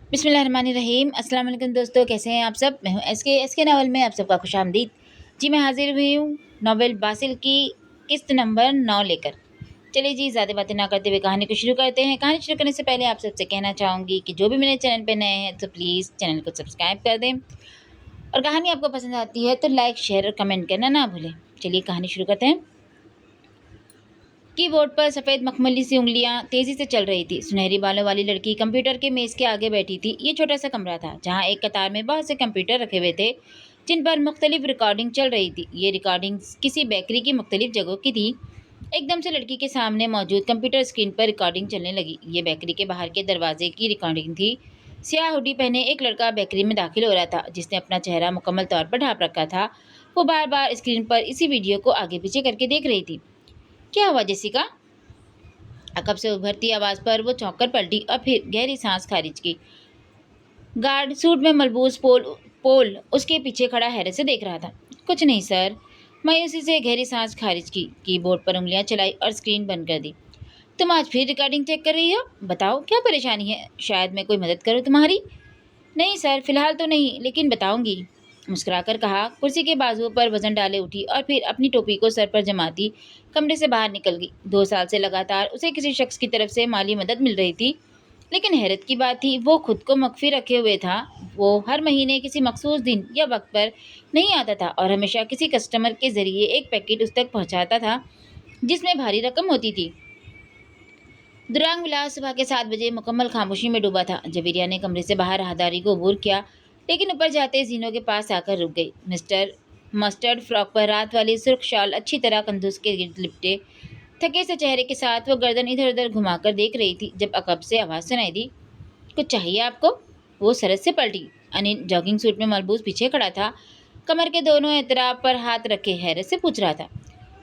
बिस्मिल्लाहिर्रहमानिर्रहीम। अस्सलाम वालेकुम दोस्तों, कैसे हैं आप सब। मैं हूं एस के नावल में आप सबका खुशामदीद। जी मैं हाजिर हुई हूँ नावल बासिल की किस्त नंबर 9 लेकर। चलिए जी, ज़्यादा बातें ना करते हुए कहानी को शुरू करते हैं। कहानी शुरू करने से पहले आप सबसे कहना चाहूँगी कि जो भी मेरे चैनल पे नए हैं तो प्लीज़ चैनल को सब्सक्राइब कर दें, और कहानी आपको पसंद आती है तो लाइक शेयर और कमेंट करना ना भूलें। चलिए कहानी शुरू करते हैं। कीबोर्ड पर सफ़ेद मखमली सी उंगलियां तेजी से चल रही थी। सुनहरी बालों वाली लड़की कंप्यूटर के मेज के आगे बैठी थी। ये छोटा सा कमरा था जहां एक कतार में बहुत से कंप्यूटर रखे हुए थे जिन पर मुख्तलिफ रिकॉर्डिंग चल रही थी। ये रिकॉर्डिंग किसी बेकरी की मुख्तलिफ जगहों की थी। एकदम से लड़की के सामने मौजूद कंप्यूटर स्क्रीन पर रिकॉर्डिंग चलने लगी। ये बेकरी के बाहर के दरवाजे की रिकॉर्डिंग थी। स्याह हुडी पहने एक लड़का बेकरी में दाखिल हो रहा था जिसने अपना चेहरा मुकम्मल तौर पर ढांप रखा था। वो बार बार स्क्रीन पर इसी वीडियो को आगे पीछे करके देख रही थी। क्या हुआ जेसिका? अकब से उभरती आवाज़ पर वो चौंक कर पलटी और फिर गहरी सांस खारिज की। गार्ड सूट में मलबूस पोल पोल उसके पीछे खड़ा हैरत से देख रहा था। कुछ नहीं सर। मायूसी से गहरी सांस खारिज की, कीबोर्ड पर उंगलियां चलाई और स्क्रीन बंद कर दी। तुम आज फिर रिकॉर्डिंग चेक कर रही हो? बताओ क्या परेशानी है, शायद मैं कोई मदद करूं तुम्हारी। नहीं सर, फिलहाल तो नहीं, लेकिन बताऊंगी, मुस्कुराकर कहा। कुर्सी के बाजुओं पर वजन डाले उठी और फिर अपनी टोपी को सर पर जमाती कमरे से बाहर निकल गई। 2 साल से लगातार उसे किसी शख्स की तरफ से माली मदद मिल रही थी, लेकिन हैरत की बात थी वो खुद को मख्फी रखे हुए था। वो हर महीने किसी मखसूस दिन या वक्त पर नहीं आता था और हमेशा किसी कस्टमर के जरिए एक पैकेट उस तक पहुंचाता था जिसमें भारी रकम होती थी। दुरांग विलास सुबह के 7 बजे मुकम्मल खामोशी में डूबा था। जवेरिया ने कमरे से बाहर राहदारी को अबूर किया, लेकिन ऊपर जाते जीनों के पास आकर रुक गई। मिस्टर मस्टर्ड फ्रॉक पर रात वाली सुर्ख शाल अच्छी तरह कंधूस के गिर्द लिपटे थके से चेहरे के साथ वो गर्दन इधर उधर घुमाकर देख रही थी जब अकब से आवाज़ सुनाई दी। कुछ चाहिए आपको? वो सरस से पलटी। अनिल जॉगिंग सूट में मलबूस पीछे खड़ा था, कमर के दोनों एतराब पर हाथ रखे हैरत से पूछ रहा था।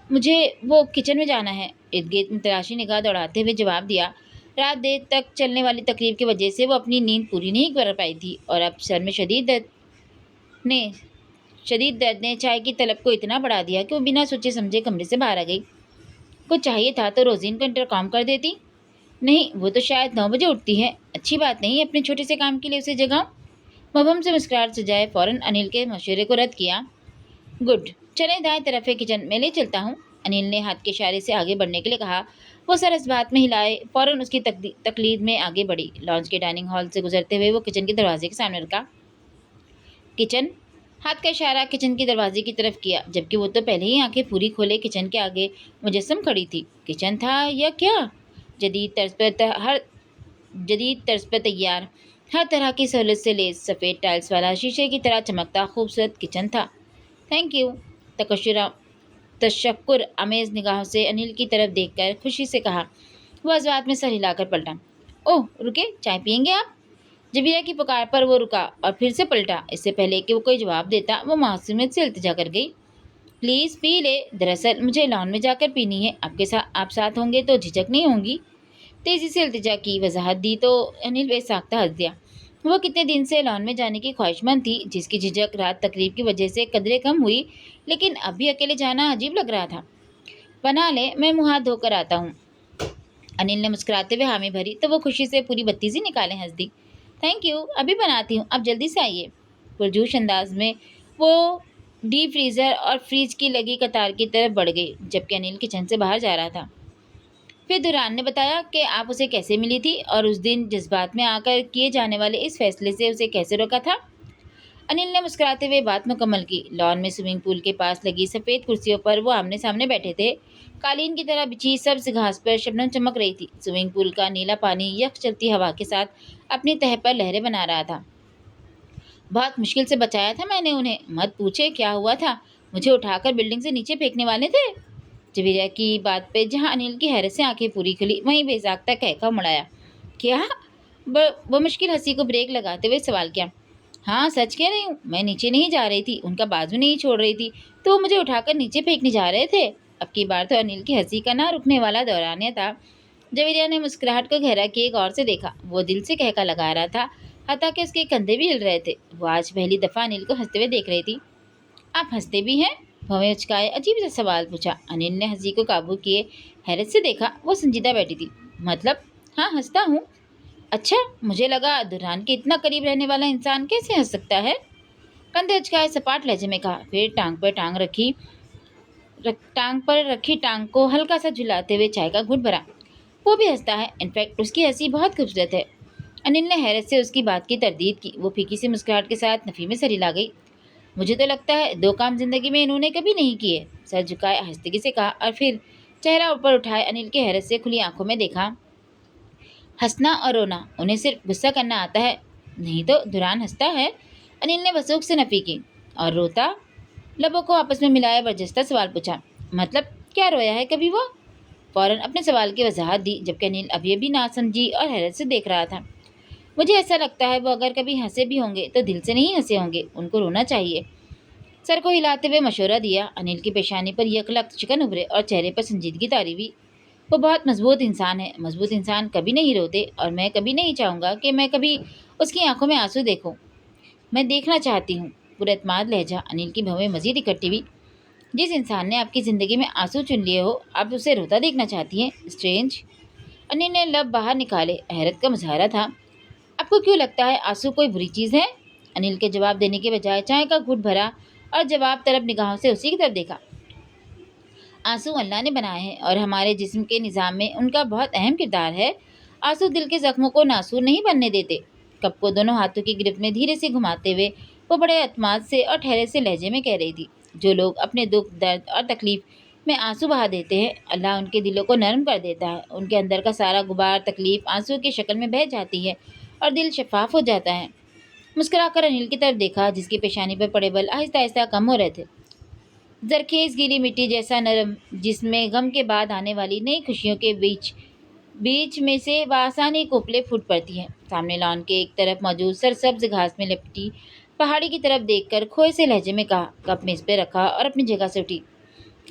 मुझे वो किचन में जाना है, इर्द गिर्द में तलाशी निगाह दौड़ाते हुए जवाब दिया। रात देर तक चलने वाली तकरीब की वजह से वो अपनी नींद पूरी नहीं कर पाई थी और अब सर में ने शदीद दर्द ने चाय की तलब को इतना बढ़ा दिया कि वो बिना सोचे समझे कमरे से बाहर आ गई। कुछ चाहिए था तो रोजीन को इंटरकॉम कर देती। नहीं, वो तो शायद 9 बजे उठती है। अच्छी बात नहीं, अपने छोटे से काम के लिए उसे जगाऊं। मबहम से मुस्कुराहट सजाए फौरन अनिल के मशवरे को रद्द किया। गुड, चले दाएं तरफ है किचन, मैं ले चलता हूँ। अनिल ने हाथ के इशारे से आगे बढ़ने के लिए कहा। वो सर इस बात में हिलाए फौरन उसकी तकलीद में आगे बढ़ी। लॉन्च के डाइनिंग हॉल से गुजरते हुए वो किचन के दरवाजे के सामने रुका। किचन, हाथ का इशारा किचन के दरवाजे की तरफ किया, जबकि वो तो पहले ही आंखें पूरी खोले किचन के आगे मुजस्सम खड़ी थी। किचन था या क्या? जदीद तर्ज पर त- हर जदीद तर्ज पर तैयार, हर तरह की सहूलत से लेस, सफ़ेद टाइल्स वाला शीशे की तरह चमकता खूबसूरत किचन था। थैंक यू, तकशुरा तशक्कुर आमेज निगाहों से अनिल की तरफ देखकर खुशी से कहा। वो अजवात में सर हिलाकर पलटा। ओह रुके, चाय पियेंगे आप? जबीरा की पुकार पर वो रुका और फिर से पलटा। इससे पहले कि वो कोई जवाब देता वो मासूमियत से इल्तिजा कर गई। प्लीज़ पी ले, दरअसल मुझे लॉन में जाकर पीनी है, आप साथ होंगे तो झिझक नहीं होंगी। तेजी से इल्तिजा की वजाहत दी तो अनिल बेसाख्ता हंस दिया। वो कितने दिन से लॉन में जाने की ख्वाहिशमंद थी, जिसकी झिझक रात तकरीब की वजह से कदरे कम हुई, लेकिन अभी अकेले जाना अजीब लग रहा था। बना ले, मैं मुँह हाथ धोकर आता हूँ। अनिल ने मुस्कुराते हुए हामी भरी तो वो खुशी से पूरी बत्तीसी निकाले हंस दी। थैंक यू, अभी बनाती हूँ, आप जल्दी से आइए। पुरजोश अंदाज में वो डीप फ्रीज़र और फ्रिज की लगी कतार की तरफ बढ़ गई, जबकि अनिल किचन से बाहर जा रहा था। फिर दुरान ने बताया कि आप उसे कैसे मिली थी और उस दिन जज्बात में आकर किए जाने वाले इस फैसले से उसे कैसे रोका था। अनिल ने मुस्कुराते हुए बात मुकम्मल की। लॉन में स्विमिंग पूल के पास लगी सफ़ेद कुर्सियों पर वो आमने सामने बैठे थे। कालीन की तरह बिछी सब्ज घास पर शबनम चमक रही थी। स्विमिंग पूल का नीला पानी यख चलती हवा के साथ अपनी तह पर लहरें बना रहा था। बहुत मुश्किल से बचाया था मैंने उन्हें, मत पूछे क्या हुआ था। मुझे उठाकर बिल्डिंग से नीचे फेंकने वाले थे। जवेरिया की बात पे जहाँ अनिल की हैरत से आंखें पूरी खुली, वहीं बेजाख्ता कहका मुड़ाया। क्या? वो मुश्किल हंसी को ब्रेक लगाते हुए सवाल किया। हाँ सच कह रही हूँ, मैं नीचे नहीं जा रही थी, उनका बाजू नहीं छोड़ रही थी, तो वो मुझे उठाकर नीचे फेंकने जा रहे थे। अब की बार तो अनिल की हंसी का ना रुकने वाला दौरानिया था। जवेरिया ने मुस्कुराहट को गहरा किए गौर से देखा। वो दिल से कहका लगा रहा था, हता कि उसके कंधे भी हिल रहे थे। वो आज पहली दफ़ा अनिल को हंसते हुए देख रही थी। आप हंसते भी हैं? भवें उचकाए अजीब सा सवाल पूछा। अनिल ने हंसी को काबू किए हैरत से देखा। वो संजीदा बैठी थी। मतलब? हाँ हंसता हूँ। अच्छा, मुझे लगा दुर्रान के इतना करीब रहने वाला इंसान कैसे हंस सकता है। कंधे उचकाए सपाट लहजे में कहा, फिर टांग पर रखी टांग को हल्का सा झुलाते हुए चाय का घूंट भरा। वो भी हंसता है, इनफैक्ट उसकी हंसी बहुत खूबसूरत है। अनिल ने हैरत से उसकी बात की तरदीद की। वो फीकी सी मुस्कुराहट के साथ नफी में सरी ला गई। मुझे तो लगता है दो काम जिंदगी में इन्होंने कभी नहीं किए। सर झुकाए हंसते से कहा और फिर चेहरा ऊपर उठाए अनिल के हैरत से खुली आंखों में देखा। हंसना और रोना उन्हें सिर्फ गुस्सा करना आता है, नहीं तो दुरान हंसता है। अनिल ने बसूक से नफी की। और रोता? लबों को आपस में मिलाया बरजस्ता सवाल पूछा। मतलब क्या रोया है कभी वो? फौरन अपने सवाल की वजाहत दी, जबकि अनिल अभी भी नासमझी और हैरत से देख रहा था। मुझे ऐसा लगता है वो अगर कभी हंसे भी होंगे तो दिल से नहीं हंसे होंगे, उनको रोना चाहिए। सर को हिलाते हुए मशवरा दिया। अनिल की पेशानी पर यकलक चिकन उभरे और चेहरे पर संजीदगी तारी हुई। वो बहुत मजबूत इंसान है। मजबूत इंसान कभी नहीं रोते और मैं कभी नहीं चाहूँगा कि मैं कभी उसकी आंखों में आंसू देखूं। मैं देखना चाहती हूँ। पुरस्माद लहजा अनिल की भवें मजीद इकट्ठी हुई। जिस इंसान ने आपकी ज़िंदगी में आंसू चुन लिए हो, आप उसे रोता देखना चाहती हैं? स्ट्रेंज। अनिल ने लब बाहर निकाले। हैरत का मुजाहरा था। आपको क्यों लगता है आंसू कोई बुरी चीज़ है? अनिल के जवाब देने के बजाय चाय का घूंट भरा और जवाब तरफ निगाहों से उसी की तरफ देखा। आंसू अल्लाह ने बनाए हैं और हमारे जिस्म के निज़ाम में उनका बहुत अहम किरदार है। आंसू दिल के जख्मों को नासूर नहीं बनने देते। कप को दोनों हाथों की गिरफ्त में धीरे से घुमाते हुए वो बड़े अतमाद से और ठहरे से लहजे में कह रही थी, जो लोग अपने दुख, दर्द और तकलीफ में आंसू बहा देते हैं, अल्लाह उनके दिलों को नरम कर देता है। उनके अंदर का सारा गुबार, तकलीफ आंसू की शक्ल में बह जाती है और दिल शफाफ हो जाता है। मुस्कुराकर अनिल की तरफ देखा, जिसकी पेशानी पर पड़े बल आहिस्ता आहिस्ता कम हो रहे थे। जरखेज गीली मिट्टी जैसा नरम, जिसमें गम के बाद आने वाली नई खुशियों के बीच बीच में से बासानी कोपले फूट पड़ती हैं। सामने लॉन के एक तरफ मौजूद सरसब्ज घास में लिपटी पहाड़ी की तरफ देखकर खोए से लहजे में कहा, कप मेज पे रखा और अपनी जगह से उठी।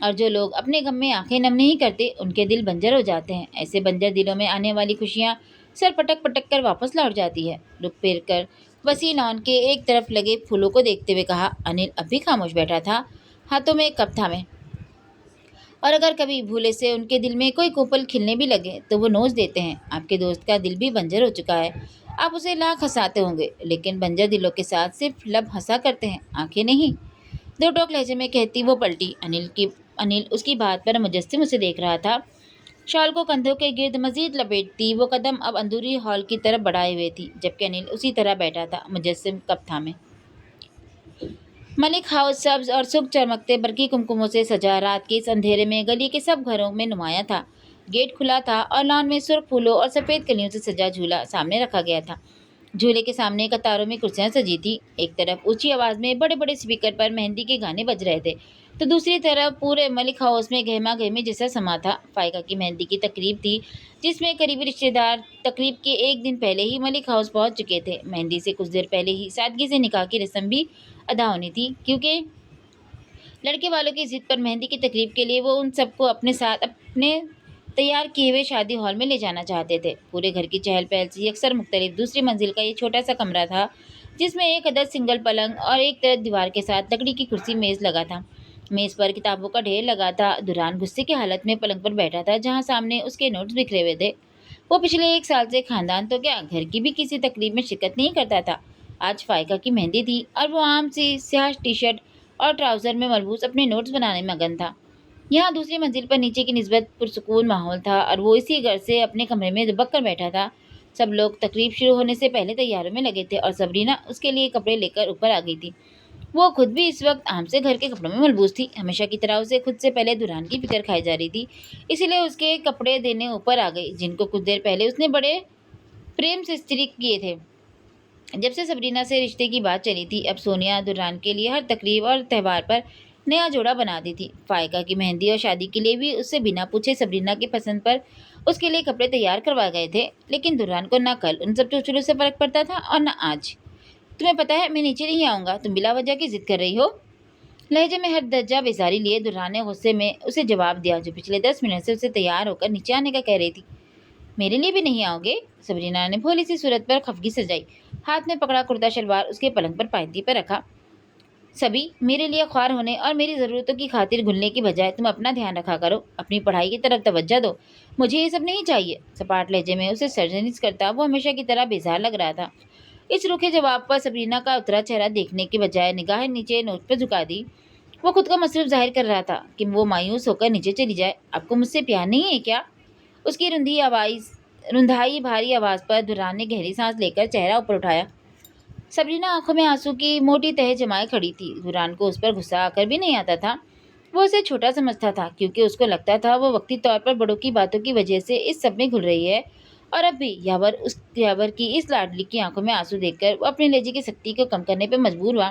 और जो लोग अपने गम में आंखें नम नहीं करते, उनके दिल बंजर हो जाते हैं। ऐसे बंजर दिलों में आने वाली खुशियाँ सर पटक पटक कर वापस लौट जाती है। रुक फिर कर वसी लॉन के एक तरफ लगे फूलों को देखते हुए कहा। अनिल अब भी खामोश बैठा था, हाथों में एक कप थामे। और अगर कभी भूले से उनके दिल में कोई कोपल खिलने भी लगे तो वो नोच देते हैं। आपके दोस्त का दिल भी बंजर हो चुका है। आप उसे लाख हंसाते होंगे, लेकिन बंजर दिलों के साथ सिर्फ लब हंसा करते हैं, आंखें नहीं। दो टोक लहजे में कहती वो पलटी। अनिल उसकी बात पर मुजस्सिम उसे देख रहा था। शॉल को कंधों के गिर्द मजीद लपेटती वो कदम अब अंदरूनी हॉल की तरफ बढ़ाए हुए थी, जबकि अनिल उसी तरह बैठा था, मुजस्सिम कप थामे। मलिक हाउस सब्ज और सुख चमकते बरकी कुमकुमों से सजा रात के इस अंधेरे में गली के सब घरों में नुमाया था। गेट खुला था और लॉन में सुर्ख फूलों और सफ़ेद कलियों से सजा झूला सामने रखा गया था। झूले के सामने कतारों में कुर्सियां सजी थी। एक तरफ ऊंची आवाज़ में बड़े बड़े स्पीकर पर मेहंदी के गाने बज रहे थे, तो दूसरी तरफ पूरे मलिक हाउस में गहमा गहमी जैसा समा था। फायका की मेहंदी की तकरीब थी, जिसमें करीबी रिश्तेदार तकरीब के एक दिन पहले ही मलिक हाउस पहुंच चुके थे। मेहंदी से कुछ देर पहले ही सादगी से निकाह की रस्म भी अदा होनी थी, क्योंकि लड़के वालों की जिद पर मेहंदी की तकरीब के लिए वो उन सबको अपने साथ अपने तैयार किए हुए शादी हॉल में ले जाना चाहते थे। पूरे घर की चहल पहल से अक्सर मुख्तलिफ दूसरी मंजिल का ये छोटा सा कमरा था, जिसमें एक अदद सिंगल पलंग और एक तरफ दीवार के साथ लकड़ी की कुर्सी मेज़ लगा था। मेज़ पर किताबों का ढेर लगा था। दुरान गुस्से की हालत में पलंग पर बैठा था, जहाँ सामने उसके नोट्स बिखरे हुए थे। वो पिछले एक साल से खानदान तो क्या, घर की भी किसी तकरीब में शिरकत नहीं करता था। आज फायका की मेहंदी थी और वो आम सी स्याह टी शर्ट और ट्राउज़र में मलबूस अपने नोट्स बनाने में मगन था। यहाँ दूसरी मंजिल पर नीचे की निस्बत पुरसुकून माहौल था और वो इसी घर से अपने कमरे में दुबक कर बैठा था। सब लोग तकरीब शुरू होने से पहले तैयारियों में लगे थे और सबरीना उसके लिए कपड़े लेकर ऊपर आ गई थी। वो खुद भी इस वक्त आम से घर के कपड़ों में मलबूस थी। हमेशा की तरह उसे खुद से पहले दुल्हन की फिक्र खाई जा रही थी, इसीलिए उसके कपड़े देने ऊपर आ गई, जिनको कुछ देर पहले उसने बड़े प्रेम से इस्त्री किए थे। जब से सबरीना से रिश्ते की बात चली थी, अब सोनिया दुर्रान के लिए हर तकरीब और त्यौहार पर नया जोड़ा बनाती थी। फायका की मेहंदी और शादी के लिए भी उससे बिना पूछे सबरीना की पसंद पर उसके लिए कपड़े तैयार करवाए गए थे। लेकिन दुर्रान को न कल उन सब चुलचुलों से फर्क पड़ता था और न आज। तुम्हें पता है मैं नीचे नहीं आऊँगा, तुम बिला वजह की जिद कर रही हो। लहजे में हर दर्जा बेजारी लिए दुर्रान ने गुस्से में उसे जवाब दिया, जो पिछले 10 मिनट से उसे तैयार होकर नीचे आने का कह रही थी। मेरे लिए भी नहीं आओगे? सबरीना ने भोली सी सूरत पर खफगी सजाई। हाथ में पकड़ा कुर्ता शलवार उसके पलंग पर पायदी पर रखा। सभी मेरे लिए ख्वार होने और मेरी ज़रूरतों की खातिर घुलने की बजाय तुम अपना ध्यान रखा करो, अपनी पढ़ाई की तरफ तवज्जो दो। मुझे ये सब नहीं चाहिए। सपाट लहजे में उसे सर्जनिस करता वो हमेशा की तरह बेजार लग रहा था। इस रूखे जवाब पर सबरीना का उतरा चेहरा देखने के बजाय निगाहें नीचे नोट पर झुका दी। वो खुद का मसरूफ जाहिर कर रहा था कि वो मायूस होकर नीचे चली जाए। आपको मुझसे प्यार नहीं है क्या? उसकी रुंधाई भारी आवाज़ पर दुरान ने गहरी सांस लेकर चेहरा ऊपर उठाया। सबरीना आंखों में आंसू की मोटी तह जमाए खड़ी थी। दुरान को उस पर गुस्सा आकर भी नहीं आता था। वो उसे छोटा समझता था क्योंकि उसको लगता था वो वक्ती तौर पर बड़ों की बातों की वजह से इस सब में घुल रही है। और अब भी यावर की इस लाडली की आंखों में आंसू देखकर वो अपने लहजे की सख्ती को कम करने पर मजबूर हुआ।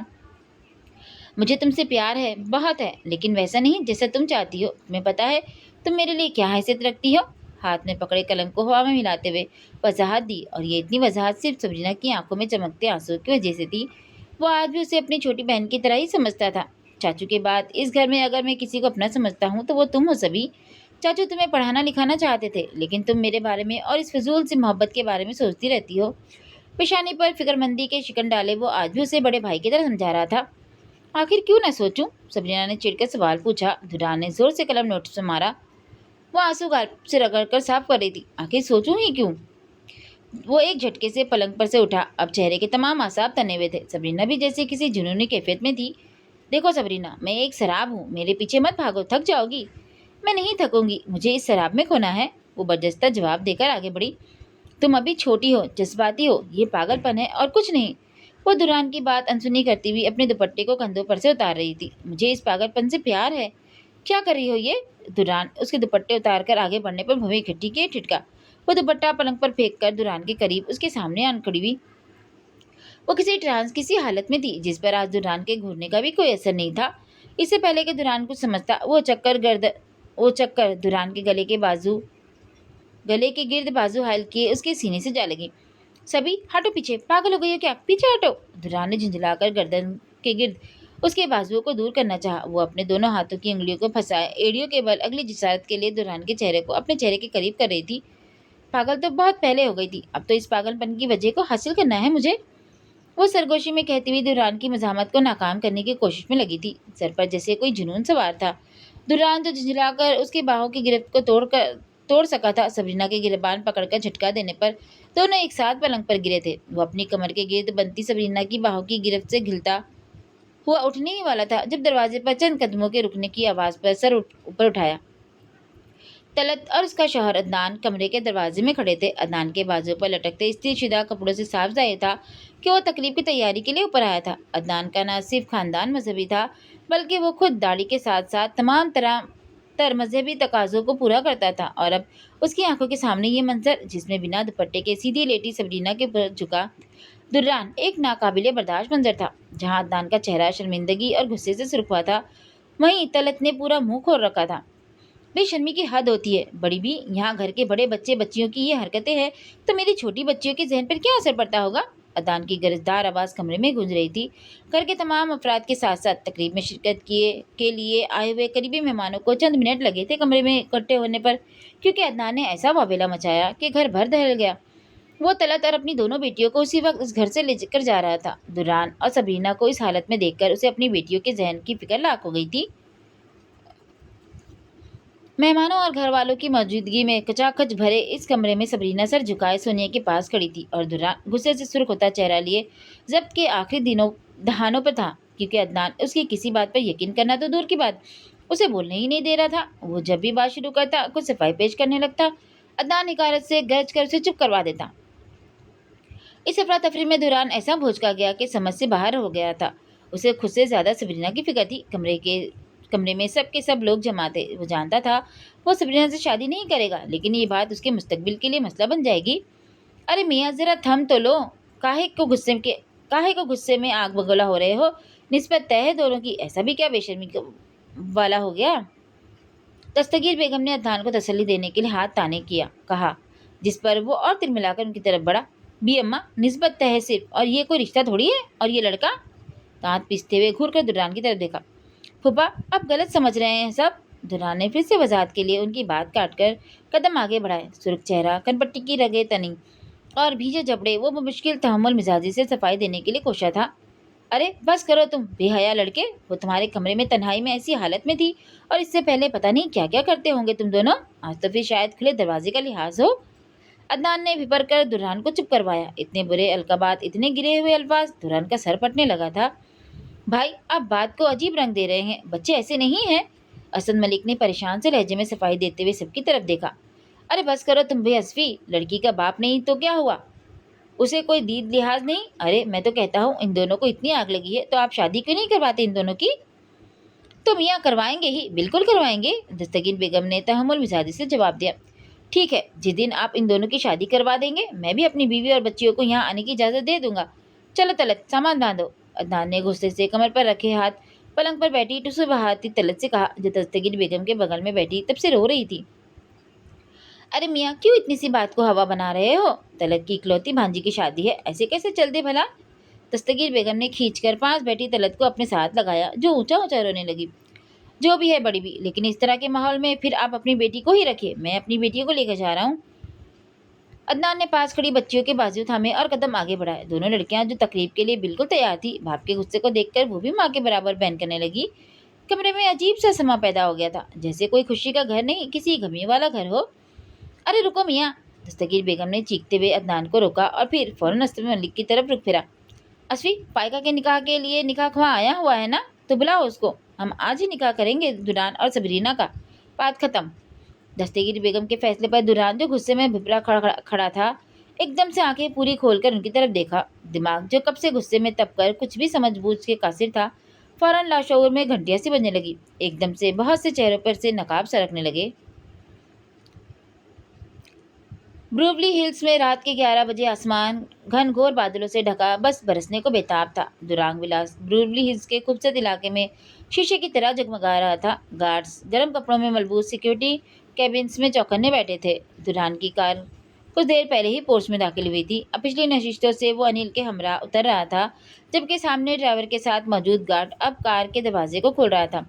मुझे तुमसे प्यार है, बहुत है, लेकिन वैसा नहीं जैसा तुम चाहती हो। तुम्हें पता है तुम मेरे लिए क्या हैसियत रखती हो? हाथ में पकड़े कलम को हवा में मिलाते हुए वजाहत दी, और ये इतनी वजाहत सिर्फ सबरीना की आंखों में चमकते आंसू की वजह से थी। वो आज भी उसे अपनी छोटी बहन की तरह ही समझता था। चाचू के बाद इस घर में अगर मैं किसी को अपना समझता हूँ तो वो तुम हो सभी। चाचू तुम्हें पढ़ाना लिखाना चाहते थे, लेकिन तुम मेरे बारे में और इस फजूल से मोहब्बत के बारे में सोचती रहती हो। पेशानी पर फिक्रमंदी के शिकन डाले वो आज भी उसे बड़े भाई की तरह समझा रहा था। आखिर क्यों ना सोचूं? सबरीना ने चिढ़कर सवाल पूछा। दुरान ने जोर से कलम नोट से मारा। वो आंसू गाल से रगड़कर साफ कर रही थी। आखिर सोचूं ही क्यों? वो एक झटके से पलंग पर से उठा। अब चेहरे के तमाम आसाब तने हुए थे। सबरीना भी जैसे किसी जुनूनी कैफियत में थी। देखो सबरीना, मैं एक शराब हूँ, मेरे पीछे मत भागो, थक जाओगी। मैं नहीं थकूंगी, मुझे इस शराब में खोना है। वो बर्जस्ता जवाब देकर आगे बढ़ी। तुम अभी छोटी हो, जज्बाती हो, ये पागलपन है और कुछ नहीं। वो दुरान की बात अनसुनी करती हुई अपने दुपट्टे को कंधों पर से उतार रही थी। मुझे इस पागलपन से प्यार है। क्या कर रही हो ये? दुरान उसके दुपट्टे उतार कर आगे बढ़ने पर भवें इकट्ठी किए ठिठका। वो दुपट्टा पलंग पर फेंक कर दुरान के करीब उसके सामने आन खड़ी हुई। वो किसी ट्रांस किसी हालत में थी जिस पर आज दुरान के घूरने का भी कोई असर नहीं था। इससे पहले कि दुरान कुछ समझता, वो चक्कर दुरान के गले के गिर्द बाजू हायल किए उसके सीने से जा लगी। सभी हटो पीछे, पागल हो गई हो क्या? पीछे हटो। दुरान ने झुंझलाकर गर्दन के गिर्द उसके बाजुओं को दूर करना चाहा। वो अपने दोनों हाथों की उंगलियों को फंसाए एड़ियों के बल अगली जिसारत के लिए दुरान के चेहरे को अपने चेहरे के करीब कर रही थी। पागल तो बहुत पहले हो गई थी, अब तो इस पागलपन की वजह को हासिल करना है मुझे। वो सरगोशी में कहती हुई दुरान की मजामत को नाकाम करने की कोशिश में लगी थी। सर पर जैसे कोई जुनून सवार था। दुरान तो झुंझलाकर उसकी बाहों की गिरफ्त को तोड़ सका था। सबरीना के गिरबान पकड़कर झटका देने पर दोनों एक साथ पलंग पर गिरे थे। वो अपनी कमर के गिर्द बनती सबरीना की बाहों की गिरफ्त से घिलता हुआ उठने ही वाला था जब दरवाजे पर चंद कदमों के रुकने की आवाज पर ऊपर उठाया। तलत और उसका शौहर अदनान कमरे के दरवाजे में खड़े थे। अदनान के बाजू पर लटकते इस्त्रीशुदा कपड़ों से साफ जाहिर था कि वो तकलीफ की तैयारी के लिए ऊपर आया था। अदनान का न सिर्फ खानदान मजहबी था, बल्कि वो खुद दाढ़ी के साथ साथ तमाम तर मजहबी तकाजों को पूरा करता था। और अब उसकी आंखों के सामने ये मंजर, जिसमें बिना दुपट्टे के सीधी लेटी सबरीना के ऊपर झुका दुर्रान, एक नाकाबिले बर्दाश्त मंजर था। जहाँ अदनान का चेहरा शर्मिंदगी और गुस्से से सुर्ख हुआ था, वहीं तलत ने पूरा मुंह खोल रखा था। बेशर्मी की हद होती है। बड़ी भी, यहाँ घर के बड़े बच्चे बच्चियों की ये हरकतें हैं तो मेरी छोटी बच्चियों के जहन पर क्या असर पड़ता होगा? अदान की गरजदार आवाज़ कमरे में गूंज रही थी। घर के तमाम अफराद के साथ साथ तकरीब में शिरकत किए के लिए आए हुए करीबी मेहमानों को चंद मिनट लगे थे कमरे में इकट्ठे होने पर, क्योंकि अदनान ने ऐसा वावेला मचाया कि घर भर दहल गया। वो तलत और अपनी दोनों बेटियों को उसी वक्त उस घर से लेकर जा रहा था। दुरान और सबरीना को इस हालत में देखकर उसे अपनी बेटियों के जहन की फिक्र लाख हो गई थी। मेहमानों और घर वालों की मौजूदगी में कचाखच भरे इस कमरे में सबरीना सर झुकाए सोनिया के पास खड़ी थी और दुरान गुस्से से सुर्ख होता चेहरा लिए जब्त के आखिरी दिनों दहानों पर था, क्योंकि अदनान उसकी किसी बात पर यकीन करना तो दूर की बात, उसे बोलने ही नहीं दे रहा था। वो जब भी बात शुरू करता कुछ सफाई पेश करने लगता, अदनान हिकारत से गरज कर उसे चुप करवा देता। इस अफरा तफरी में दुरान ऐसा भोचका गया कि समझ से बाहर हो गया था। उसे खुद से ज्यादा सबरीना की फिक्र थी। कमरे में सब के सब लोग जमा थे। वो जानता था वो सबरीना से शादी नहीं करेगा, लेकिन ये बात उसके मुस्तकबिल के लिए मसला बन जाएगी। अरे मियाँ, जरा थम तो लो। काहे को गुस्से में आग बगोला हो रहे हो? निस्बत तय है दोनों की, ऐसा भी क्या वाला हो गया? दस्तगीर बेगम ने अदनान को तसल्ली देने के लिए हाथ ताने किया कहा, जिस पर वो और तिलमिलाकर उनकी तरफ बढ़ा। बी अम्मा, निस्बत तय है सिर्फ, और ये कोई रिश्ता थोड़ी है। और ये लड़का, दांत पीसते हुए घूर कर दुरान की तरफ देखा। फूफा, आप गलत समझ रहे हैं सब। दुरान ने फिर से वजाहत के लिए उनकी बात काटकर कदम आगे बढ़ाए। सुर्ख चेहरा, कनपट्टी की रगे तनी और भीजे जबड़े, वो मुश्किल तहम्मुल मिजाजी से सफाई देने के लिए कोशा था। अरे बस करो तुम बेहया लड़के, वो तुम्हारे कमरे में तन्हाई में ऐसी हालत में थी और इससे पहले पता नहीं क्या क्या करते होंगे तुम दोनों। आज तो फिर शायद खुले दरवाजे का लिहाज हो। अदनान ने विपर कर दुल्हन को चुप करवाया। इतने बुरे अलकाबात, इतने गिरे हुए अल्फाज, दुल्हन का सर फटने लगा था। भाई आप बात को अजीब रंग दे रहे हैं, बच्चे ऐसे नहीं हैं। असद मलिक ने परेशान से लहजे में सफाई देते हुए सबकी तरफ देखा। अरे बस करो तुम भी हसफी, लड़की का बाप नहीं तो क्या हुआ, उसे कोई दीद लिहाज नहीं। अरे मैं तो कहता हूँ इन दोनों को इतनी आग लगी है तो आप शादी क्यों नहीं करवाते इन दोनों की। तो मियाँ करवाएंगे ही, बिल्कुल करवाएंगे, दस्तगीर बेगम ने तहमुल मिजाजी से जवाब दिया। ठीक है, जिस दिन आप इन दोनों की शादी करवा देंगे मैं भी अपनी बीवी और बच्चियों को यहाँ आने की इजाज़त दे दूंगा। चलो तलत सामान बांधो। अदनान ने गुस्से से कमर पर रखे हाथ पलंग पर बैठी टुसु बहाती तलत से कहा, जो दस्तगीर बेगम के बगल में बैठी तब से रो रही थी। अरे मियाँ क्यों इतनी सी बात को हवा बना रहे हो, तलत की इकलौती भांजी की शादी है, ऐसे कैसे चल दे भला। दस्तगीर बेगम ने खींचकर पास बैठी तलत को अपने साथ लगाया, जो ऊंचा ऊंचा रोने लगी। जो भी है बड़ी भी, लेकिन इस तरह के माहौल में फिर आप अपनी बेटी को ही रखिए, मैं अपनी बेटी को लेकर जा रहा हूँ। अदनान ने पास खड़ी बच्चियों के बाजू थामे और कदम आगे बढ़ाए। दोनों लड़कियां जो तकरीब के लिए बिल्कुल तैयार थी, बाप के गुस्से को देखकर वो भी माँ के बराबर बहन करने लगी। कमरे में अजीब सा समा पैदा हो गया था, जैसे कोई खुशी का घर नहीं किसी गमी वाला घर हो। अरे रुको मियाँ, दस्तगीर बेगम ने चीखते हुए अदनान को रोका और फिर फौरन असद मलिक की तरफ रुख फिरा। असफी पायका के निकाह के लिए निकाह ख्वाह आया हुआ है ना, तो बुलाओ उसको, हम आज ही निकाह करेंगे दुरान और सबरीना का, बात खत्म। दस्तगीर बेगम के फैसले पर दुरान, जो गुस्से में भिपरा खड़ा था, एकदम से आंखें पूरी खोलकर उनकी तरफ देखा। दिमाग जो कब से गुस्से में तप कर कुछ भी समझ बूझ के कासिर था, फौरन लाशऊर में घंटियां सी बजने लगी। एकदम से बहुत से चेहरों पर से नकाब सरकने लगे। ब्रूवली हिल्स में रात के 11 बजे आसमान घनघोर बादलों से ढका बस बरसने को बेताब था। दुरांग विलास ब्रूवली हिल्स के खूबसूरत इलाके में शीशे की तरह जगमगा रहा था। गार्ड्स गर्म कपड़ों में मलबूस सिक्योरिटी कैबिन्स में चौकन्ने बैठे थे। दुरान की कार कुछ देर पहले ही पोर्च में दाखिल हुई थी। अब पिछली नशिस्तों से वो अनिल के हमरा उतर रहा था, जबकि सामने ड्राइवर के साथ मौजूद गार्ड अब कार के दरवाजे को खोल रहा था।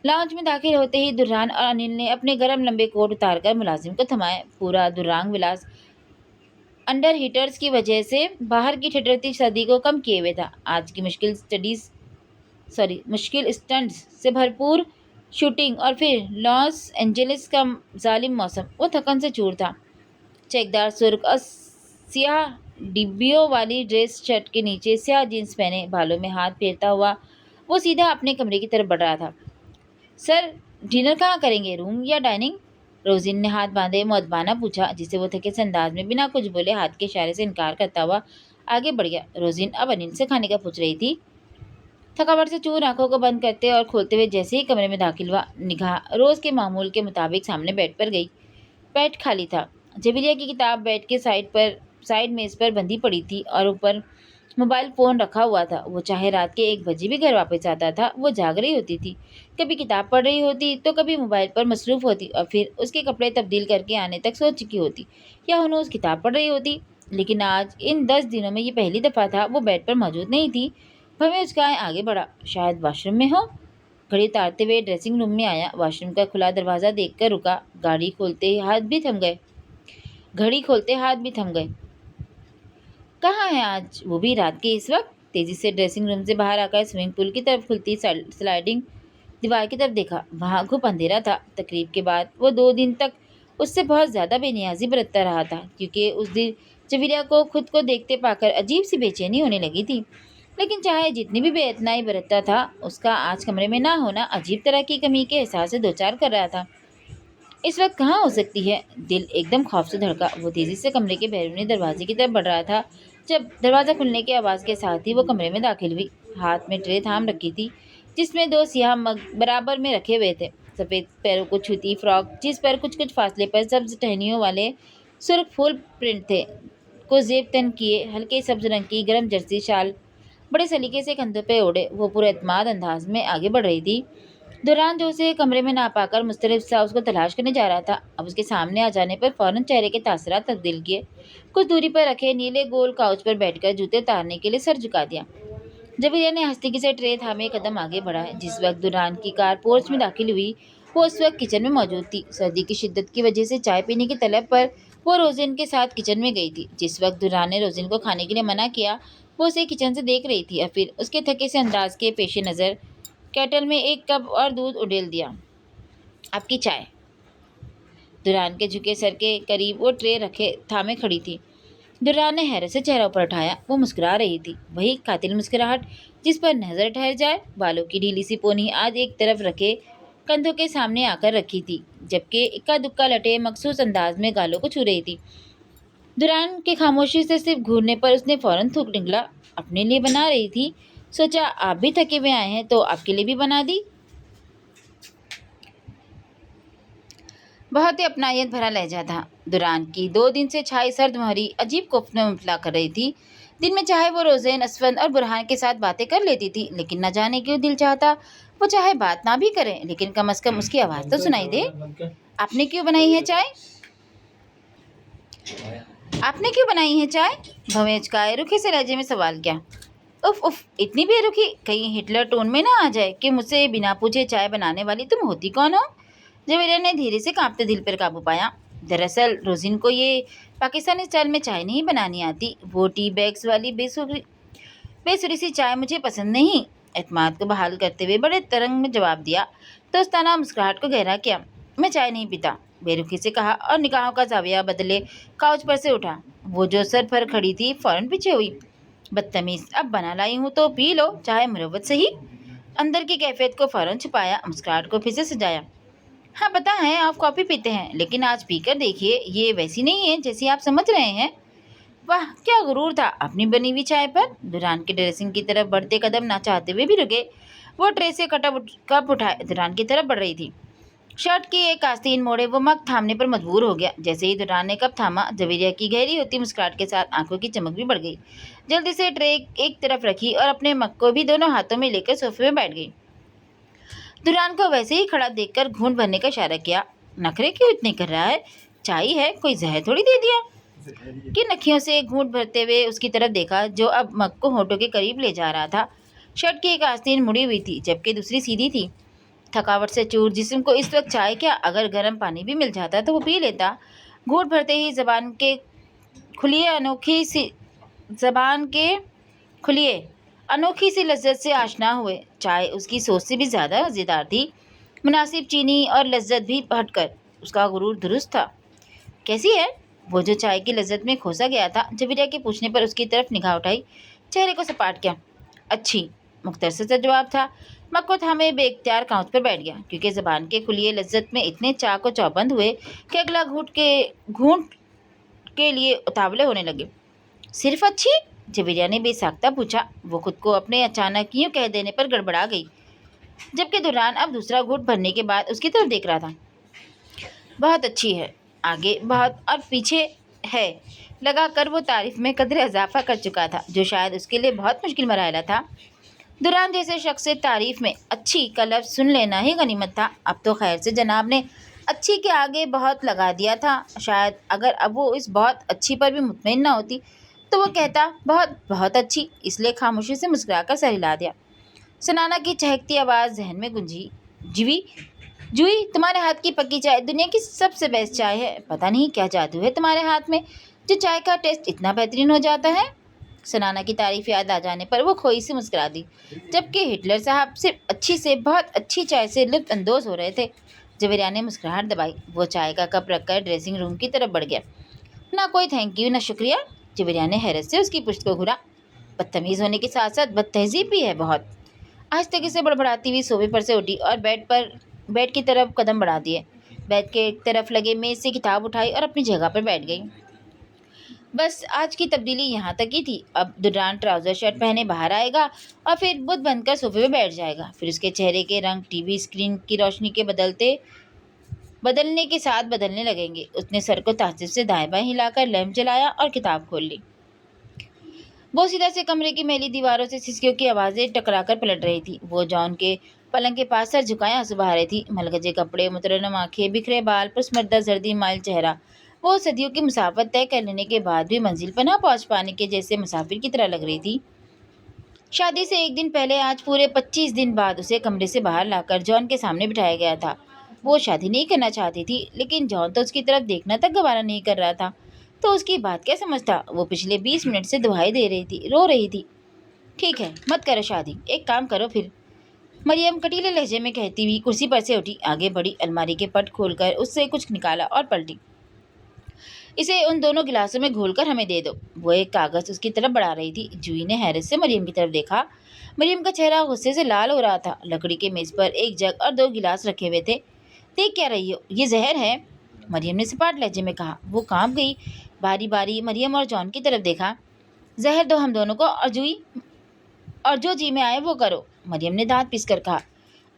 लाउंज में दाखिल होते ही दुर्रान और अनिल ने अपने गर्म लंबे कोट उतारकर मुलाजिम को थमाए। पूरा दुर्रांग विलास अंडर हीटर्स की वजह से बाहर की ठिठुरती सर्दी को कम किए हुए था। आज की मुश्किल स्टंट्स से भरपूर शूटिंग और फिर लॉस एंजलिस का जालिम मौसम, वो थकन से चूर था। चेकदार सुर्ख और स्याह डिब्बियों वाली ड्रेस शर्ट के नीचे स्याह जींस पहने, बालों में हाथ फेरता हुआ वो सीधा अपने कमरे की तरफ बढ़ रहा था। सर डिनर कहाँ करेंगे, रूम या डाइनिंग? रोजिन ने हाथ बांधे मुअद्दबाना पूछा, जिसे वो थके से अंदाज में बिना कुछ बोले हाथ के इशारे से इनकार करता हुआ आगे बढ़ गया। रोजिन अब अनिल से खाने का पूछ रही थी। थकावट से चूर आंखों को बंद करते और खोलते हुए जैसे ही कमरे में दाखिल हुआ, निगाह रोज के मामूल के मुताबिक सामने बेड पर गई। बेड खाली था। जबीलिया की किताब बेड के साइड मेज पर बंधी पड़ी थी और ऊपर मोबाइल फ़ोन रखा हुआ था। वो चाहे रात के 1 बजे भी घर वापस आता था, वो जाग रही होती थी। कभी किताब पढ़ रही होती तो कभी मोबाइल पर मसरूफ़ होती और फिर उसके कपड़े तब्दील करके आने तक सो चुकी होती या हनूज किताब पढ़ रही होती। लेकिन आज इन 10 दिनों में ये पहली दफ़ा था वो बेड पर मौजूद नहीं थी। भव्य उसका आगे बढ़ा। शायद वॉशरूम में हो। घड़ी उतारते हुए ड्रेसिंग रूम में आया। वॉशरूम का खुला दरवाज़ा देखकर रुका। घड़ी खोलते हाथ भी थम गए। कहाँ है आज, वो भी रात के इस वक्त? तेजी से ड्रेसिंग रूम से बाहर आकर स्विमिंग पूल की तरफ खुलती स्लाइडिंग दीवार की तरफ देखा। वहाँ घुप अंधेरा था। तकरीब के बाद वो 2 दिन तक उससे बहुत ज़्यादा बेनियाजी बरतता रहा था, क्योंकि उस दिन जवीरिया को खुद को देखते पाकर अजीब सी बेचैनी होने लगी थी। लेकिन चाहे जितनी भी बेइतनाई बरतता था, उसका आज कमरे में ना होना अजीब तरह की कमी के एहसास से दो चार कर रहा था। इस वक्त कहाँ हो सकती है? दिल एकदम खौफ से धड़का। वो तेजी से कमरे के बैरूनी दरवाजे की तरफ बढ़ रहा था जब दरवाज़ा खुलने की आवाज़ के साथ ही वो कमरे में दाखिल हुई। हाथ में ट्रे थाम रखी थी, जिसमें 2 सियाह मग बराबर में रखे हुए थे। सफ़ेद पैरों को छूती फ्रॉक, जिस पर कुछ कुछ फासले पर सब्ज टहनियों वाले सुर्ख फूल प्रिंट थे, को जेब तन किए हल्के सब्ज रंग की गर्म जर्सी शाल बड़े सलीके से कंधों पे ओढ़े वो पूरे एतमाद अंदाज में आगे बढ़ रही थी। दुरान, जो उसे कमरे में ना पाकर मुस्तरब सा उसको तलाश करने जा रहा था, अब उसके सामने आ जाने पर फौरन चेहरे के तासरात तब्दील किए। कुछ दूरी पर रखे नीले गोल काउच पर बैठकर जूते उतारने के लिए सर झुका दिया। जबीरिया ने हस्ती से ट्रे थामे कदम आगे बढ़ा। जिस वक्त दुरान की कार पोर्च में दाखिल हुई, वो उस वक्त किचन में मौजूद थी। सर्दी की शिद्दत की वजह से चाय पीने की तलब पर वो रोजिन के साथ किचन में गई थी। जिस वक्त दुरान ने रोजिन को खाने के लिए मना किया, وہ اسے کچن سے دیکھ رہی تھی اور پھر اس کے تھکے سے انداز کے پیش نظر کیٹل میں ایک کپ اور دودھ اڈیل دیا۔ آپ کی چائے۔ دوران کے جھکے سر کے قریب وہ ٹرے رکھے تھامے کھڑی تھی۔ دوران نے حیرت سے چہرہ اوپر اٹھایا۔ وہ مسکرا رہی تھی، وہی قاتل مسکراہٹ جس پر نظر ٹھہر جائے۔ بالوں کی ڈھیلی سی پونی آج ایک طرف رکھے کندھوں کے سامنے آ کر رکھی تھی، جبکہ اکا دکا لٹے مخصوص انداز میں گالوں کو چھو رہی تھی۔ دوران کے خاموشی سے صرف گھورنے پر اس نے فوراً تھوک نکلا۔ اپنے لیے بنا رہی تھی، سوچا آپ بھی تھکے ہوئے آئے ہیں تو آپ کے لیے بھی بنا دی۔ بہت ہی اپنائیت بھرا لہجہ تھا دوران کی۔ 2 دن سے چھائی سرد مہری عجیب کوفت میں مبتلا کر رہی تھی۔ دن میں چاہے وہ روزین، اسفند اور برہان کے ساتھ باتیں کر لیتی تھی، لیکن نہ جانے کیوں دل چاہتا وہ چاہے بات نہ بھی کرے لیکن کم از کم اس کی آواز تو سنائی دے۔ آپ نے کیوں بنائی ہے چائے؟ آپ نے کیوں بنائی ہے چائے؟ بھویں اچکائے رکھے سے لہجے میں سوال کیا۔ اف اف، اتنی بے رخی، کہیں ہٹلر ٹون میں نہ آ جائے کہ مجھ سے بنا پوچھے چائے بنانے والی تم ہوتی کون ہو؟ جویریہ نے دھیرے سے کانپتے دل پر قابو پایا۔ دراصل روزین کو یہ پاکستانی اسٹائل میں چائے نہیں بنانی آتی، وہ ٹی بیگز والی بے سری سی چائے مجھے پسند نہیں۔ اعتماد کو بحال کرتے ہوئے بڑے ترنگ میں جواب دیا۔ دوستانہ مسکراہٹ کو گہرا کیا۔ میں چائے نہیں پیتا، بے رخی سے کہا اور نگاہوں کا زاویہ بدلے کاؤچ پر سے اٹھا۔ وہ جو سر پر کھڑی تھی فوراً پیچھے ہوئی۔ بدتمیز، اب بنا لائی ہوں تو پی لو، چاہے مروت سے ہی۔ اندر کی کیفیت کو فوراً چھپایا، مسکراہٹ کو پھر سے سجایا۔ ہاں پتہ ہے آپ کافی پیتے ہیں، لیکن آج پی کر دیکھیے، یہ ویسی نہیں ہے جیسی آپ سمجھ رہے ہیں۔ واہ کیا غرور تھا اپنی بنی ہوئی چائے پر۔ دوران کے ڈریسنگ کی طرف بڑھتے قدم نہ چاہتے ہوئے بھی رکے۔ وہ ٹرے سے کپ اٹھائے دوران کی طرف بڑھ رہی تھی۔ شرٹ کی ایک آستین موڑے وہ مگ تھامنے پر مجبور ہو گیا۔ جیسے ہی دوران نے کپ تھاما، جویریہ کی گہری ہوتی مسکراہٹ کے ساتھ آنکھوں کی چمک بھی بڑھ گئی۔ جلدی سے ٹرے ایک طرف رکھی اور اپنے مگ کو بھی دونوں ہاتھوں میں لے کر صوفے میں بیٹھ گئی۔ دوران کو ویسے ہی کھڑا دیکھ کر گھونٹ بھرنے کا اشارہ کیا۔ نخرے کیوں اتنے کر رہا ہے؟ چائے ہے، کوئی زہر تھوڑی دے دیا۔ کی نکھیوں سے گھونٹ بھرتے ہوئے اس کی طرف دیکھا جو اب مگ کو ہونٹوں کے قریب لے جا رہا تھا۔ شرٹ کی ایک آستین مڑی ہوئی تھی جبکہ دوسری سیدھی تھی۔ تھکاوٹ سے چور جسم کو اس وقت چائے کیا، اگر گرم پانی بھی مل جاتا تو وہ پی لیتا۔ گھونٹ بھرتے ہی زبان کے کھلیے انوکھی سی لذت سے آشنا ہوئے۔ چائے اس کی سوچ سے بھی زیادہ مزیدار تھی، مناسب چینی اور لذت بھی ہٹ کر۔ اس کا غرور درست تھا۔ کیسی ہے؟ وہ جو چائے کی لذت میں کھوسا گیا تھا، جویریہ کے پوچھنے پر اس کی طرف نگاہ اٹھائی، چہرے کو سپاٹ کیا۔ اچھی، مختصر سا جواب تھا۔ مگ کو تھامے بے اختیار کاؤچ پر بیٹھ گیا، کیونکہ زبان کے کھلیے لذت میں اتنے چاق و چوبند ہوئے کہ اگلا گھونٹ کے لیے اتاولے ہونے لگے۔ صرف اچھی؟ جویریہ نے بے ساختہ پوچھا۔ وہ خود کو اپنے اچانک یوں کہہ دینے پر گڑبڑا گئی، جبکہ دوران اب دوسرا گھونٹ بھرنے کے بعد اس کی طرف دیکھ رہا تھا۔ بہت اچھی ہے، آگے بہت اور پیچھے ہے لگا کر وہ تعریف میں قدر اضافہ کر چکا تھا، جو شاید اس کے لیے بہت مشکل مرحلہ تھا۔ دوران جیسے شخص سے تعریف میں اچھی کا لفظ سن لینا ہی غنیمت تھا۔ اب تو خیر سے جناب نے اچھی کے آگے بہت لگا دیا تھا۔ شاید اگر اب وہ اس بہت اچھی پر بھی مطمئن نہ ہوتی تو وہ کہتا بہت بہت اچھی، اس لیے خاموشی سے مسکرا کر سر ہلا دیا۔ سنانا کی چہکتی آواز ذہن میں گونجی۔ جوئی، تمہارے ہاتھ کی پکی چائے دنیا کی سب سے بیسٹ چائے ہے۔ پتہ نہیں کیا جادو ہے تمہارے ہاتھ میں جو چائے کا ٹیسٹ اتنا بہترین ہو جاتا ہے۔ سنانا کی تعریف یاد آ جانے پر وہ کھوئی سے مسکرا دی، جبکہ ہٹلر صاحب صرف اچھی سے بہت اچھی چائے سے لطف اندوز ہو رہے تھے۔ جویریہ نے مسکراہٹ دبائی۔ وہ چائے کا کپ رکھ کر ڈریسنگ روم کی طرف بڑھ گیا۔ نہ کوئی تھینک یو، نہ شکریہ۔ جویریہ نے حیرت سے اس کی پشت کو گھورا۔ بدتمیز ہونے کے ساتھ ساتھ بد تہذیب بھی ہے بہت۔ آہستگی سے بڑبڑاتی ہوئی صوفے پر سے اٹھی اور بیڈ کی طرف قدم بڑھا دیے۔ بیڈ کے طرف لگے میز سے کتاب اٹھائی اور اپنی جگہ پر بیٹھ گئی۔ بس آج کی تبدیلی یہاں تک ہی تھی۔ اب دوران ٹراؤزر شرٹ پہنے باہر آئے گا اور پھر بت بن کر صوفے پہ بیٹھ جائے گا۔ پھر اس کے چہرے کے رنگ ٹی وی اسکرین کی روشنی کے بدلنے کے ساتھ بدلنے لگیں گے۔ اس نے سر کو تعجب سے دائیں بائیں ہلا کر لیمپ جلایا اور کتاب کھول لی۔ وہ سیدھا سے کمرے کی میلی دیواروں سے سسکیوں کی آوازیں ٹکرا کر پلٹ رہی تھی۔ وہ جان کے پلنگ کے پاس سر جھکائے آنسو بہا رہی تھی۔ ملگجے کپڑے، مترنم آنکھیں، بکھرے بال، پسمردہ زردی مائل چہرہ۔ وہ صدیوں کی مسافت طے کر لینے کے بعد بھی منزل پر نہ پہنچ پانے کے جیسے مسافر کی طرح لگ رہی تھی۔ شادی سے ایک دن پہلے آج پورے 25 دن بعد اسے کمرے سے باہر لا کر جان کے سامنے بٹھایا گیا تھا۔ وہ شادی نہیں کرنا چاہتی تھی، لیکن جان تو اس کی طرف دیکھنا تک گوارا نہیں کر رہا تھا۔ تو اس کی بات کیا سمجھتا؟ وہ پچھلے 20 منٹ سے دعائیں دے رہی تھی، رو رہی تھی۔ ٹھیک ہے، مت کرو شادی، ایک کام کرو پھر، مریم کٹیلے لہجے میں کہتی ہوئی کرسی پر سے اٹھی، آگے بڑھی، الماری کے پٹ کھول کر اس سے کچھ نکالا اور پلٹی۔ اسے ان دونوں گلاسوں میں گھول کر ہمیں دے دو۔ وہ ایک کاغذ اس کی طرف بڑھا رہی تھی۔ جوہی نے حیرت سے مریم کی طرف دیکھا۔ مریم کا چہرہ غصے سے لال ہو رہا تھا۔ لکڑی کے میز پر ایک جگ اور 2 گلاس رکھے ہوئے تھے۔ دیکھ کیا رہی ہو؟ یہ زہر ہے، مریم نے سپاٹ لہجے میں کہا۔ وہ کانپ گئی، باری باری مریم اور جان کی طرف دیکھا۔ زہر دو ہم دونوں کو، اور جو جی میں آئے وہ کرو، مریم نے دانت پیس کر کہا۔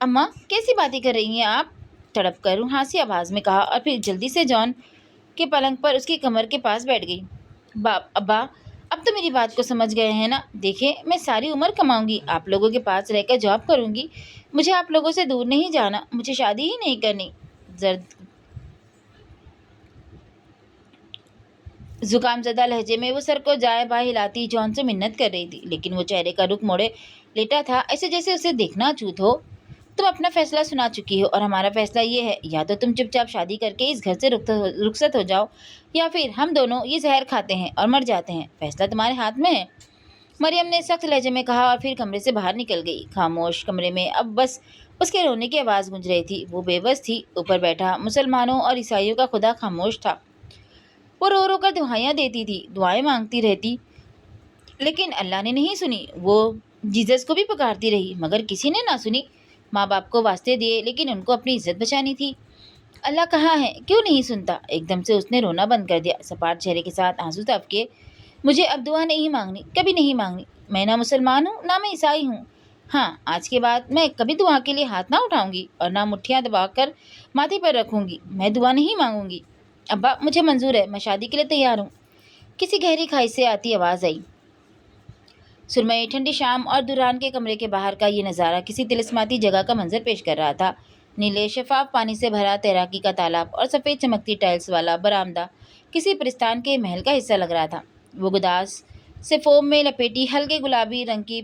اماں کیسی باتیں کر رہی ہیں آپ؟ تڑپ کر ہنسی آواز میں کہا، اور پھر جلدی سے جان کے پلنگ پر اس کی کمر کے پاس بیٹھ گئی۔ ابا اب تو میری بات کو سمجھ گئے ہیں نا؟ دیکھیں میں ساری عمر کماؤں گی، آپ لوگوں کے پاس رہ کر جاب کروں گی، مجھے آپ لوگوں سے دور نہیں جانا، مجھے شادی ہی نہیں کرنی۔ زکام زدہ لہجے میں وہ سر کو جائے بائیں ہلاتی جان سے منت کر رہی تھی، لیکن وہ چہرے کا رخ موڑے لیٹا تھا، ایسے جیسے اسے دیکھنا اچھوت ہو۔ تم اپنا فیصلہ سنا چکی ہو، اور ہمارا فیصلہ یہ ہے، یا تو تم چپ چاپ شادی کر کے اس گھر سے رخصت ہو جاؤ، یا پھر ہم دونوں یہ زہر کھاتے ہیں اور مر جاتے ہیں، فیصلہ تمہارے ہاتھ میں ہے، مریم نے سخت لہجے میں کہا، اور پھر کمرے سے باہر نکل گئی۔ خاموش کمرے میں اب بس اس کے رونے کی آواز گونج رہی تھی۔ وہ بے بس تھی، اوپر بیٹھا مسلمانوں اور عیسائیوں کا خدا خاموش تھا۔ وہ رو رو کر دعائیاں دیتی تھی، دعائیں مانگتی رہتی، لیکن اللہ نے نہیں سنی۔ وہ جیزس کو بھی پکارتی رہی، مگر کسی نے نہ سنی۔ ماں باپ کو واسطے دیے، لیکن ان کو اپنی عزت بچانی تھی۔ اللہ کہاں ہے؟ کیوں نہیں سنتا؟ ایک دم سے اس نے رونا بند کر دیا، سپاٹ چہرے کے ساتھ آنسو ٹپکے۔ مجھے اب دعا نہیں مانگنی، کبھی نہیں مانگنی، میں نہ مسلمان ہوں نہ میں عیسائی ہوں۔ ہاں، آج کے بعد میں کبھی دعا کے لیے ہاتھ نہ اٹھاؤں گی، اور نہ مٹھیاں دبا کر ماتھے پر رکھوں گی۔ میں دعا نہیں مانگوں گی۔ ابا مجھے منظور ہے، میں شادی کے لیے تیار ہوں، کسی گہری کھائی سے آتی آواز آئی۔ سرمئی ٹھنڈی شام اور دوران کے کمرے کے باہر کا یہ نظارہ کسی طلسماتی جگہ کا منظر پیش کر رہا تھا۔ نیلے شفاف پانی سے بھرا تیراکی کا تالاب اور سفید چمکتی ٹائلز والا برآمدہ کسی پرستان کے محل کا حصہ لگ رہا تھا۔ وہ گداز سے فوم میں لپیٹی ہلکے گلابی رنگ کی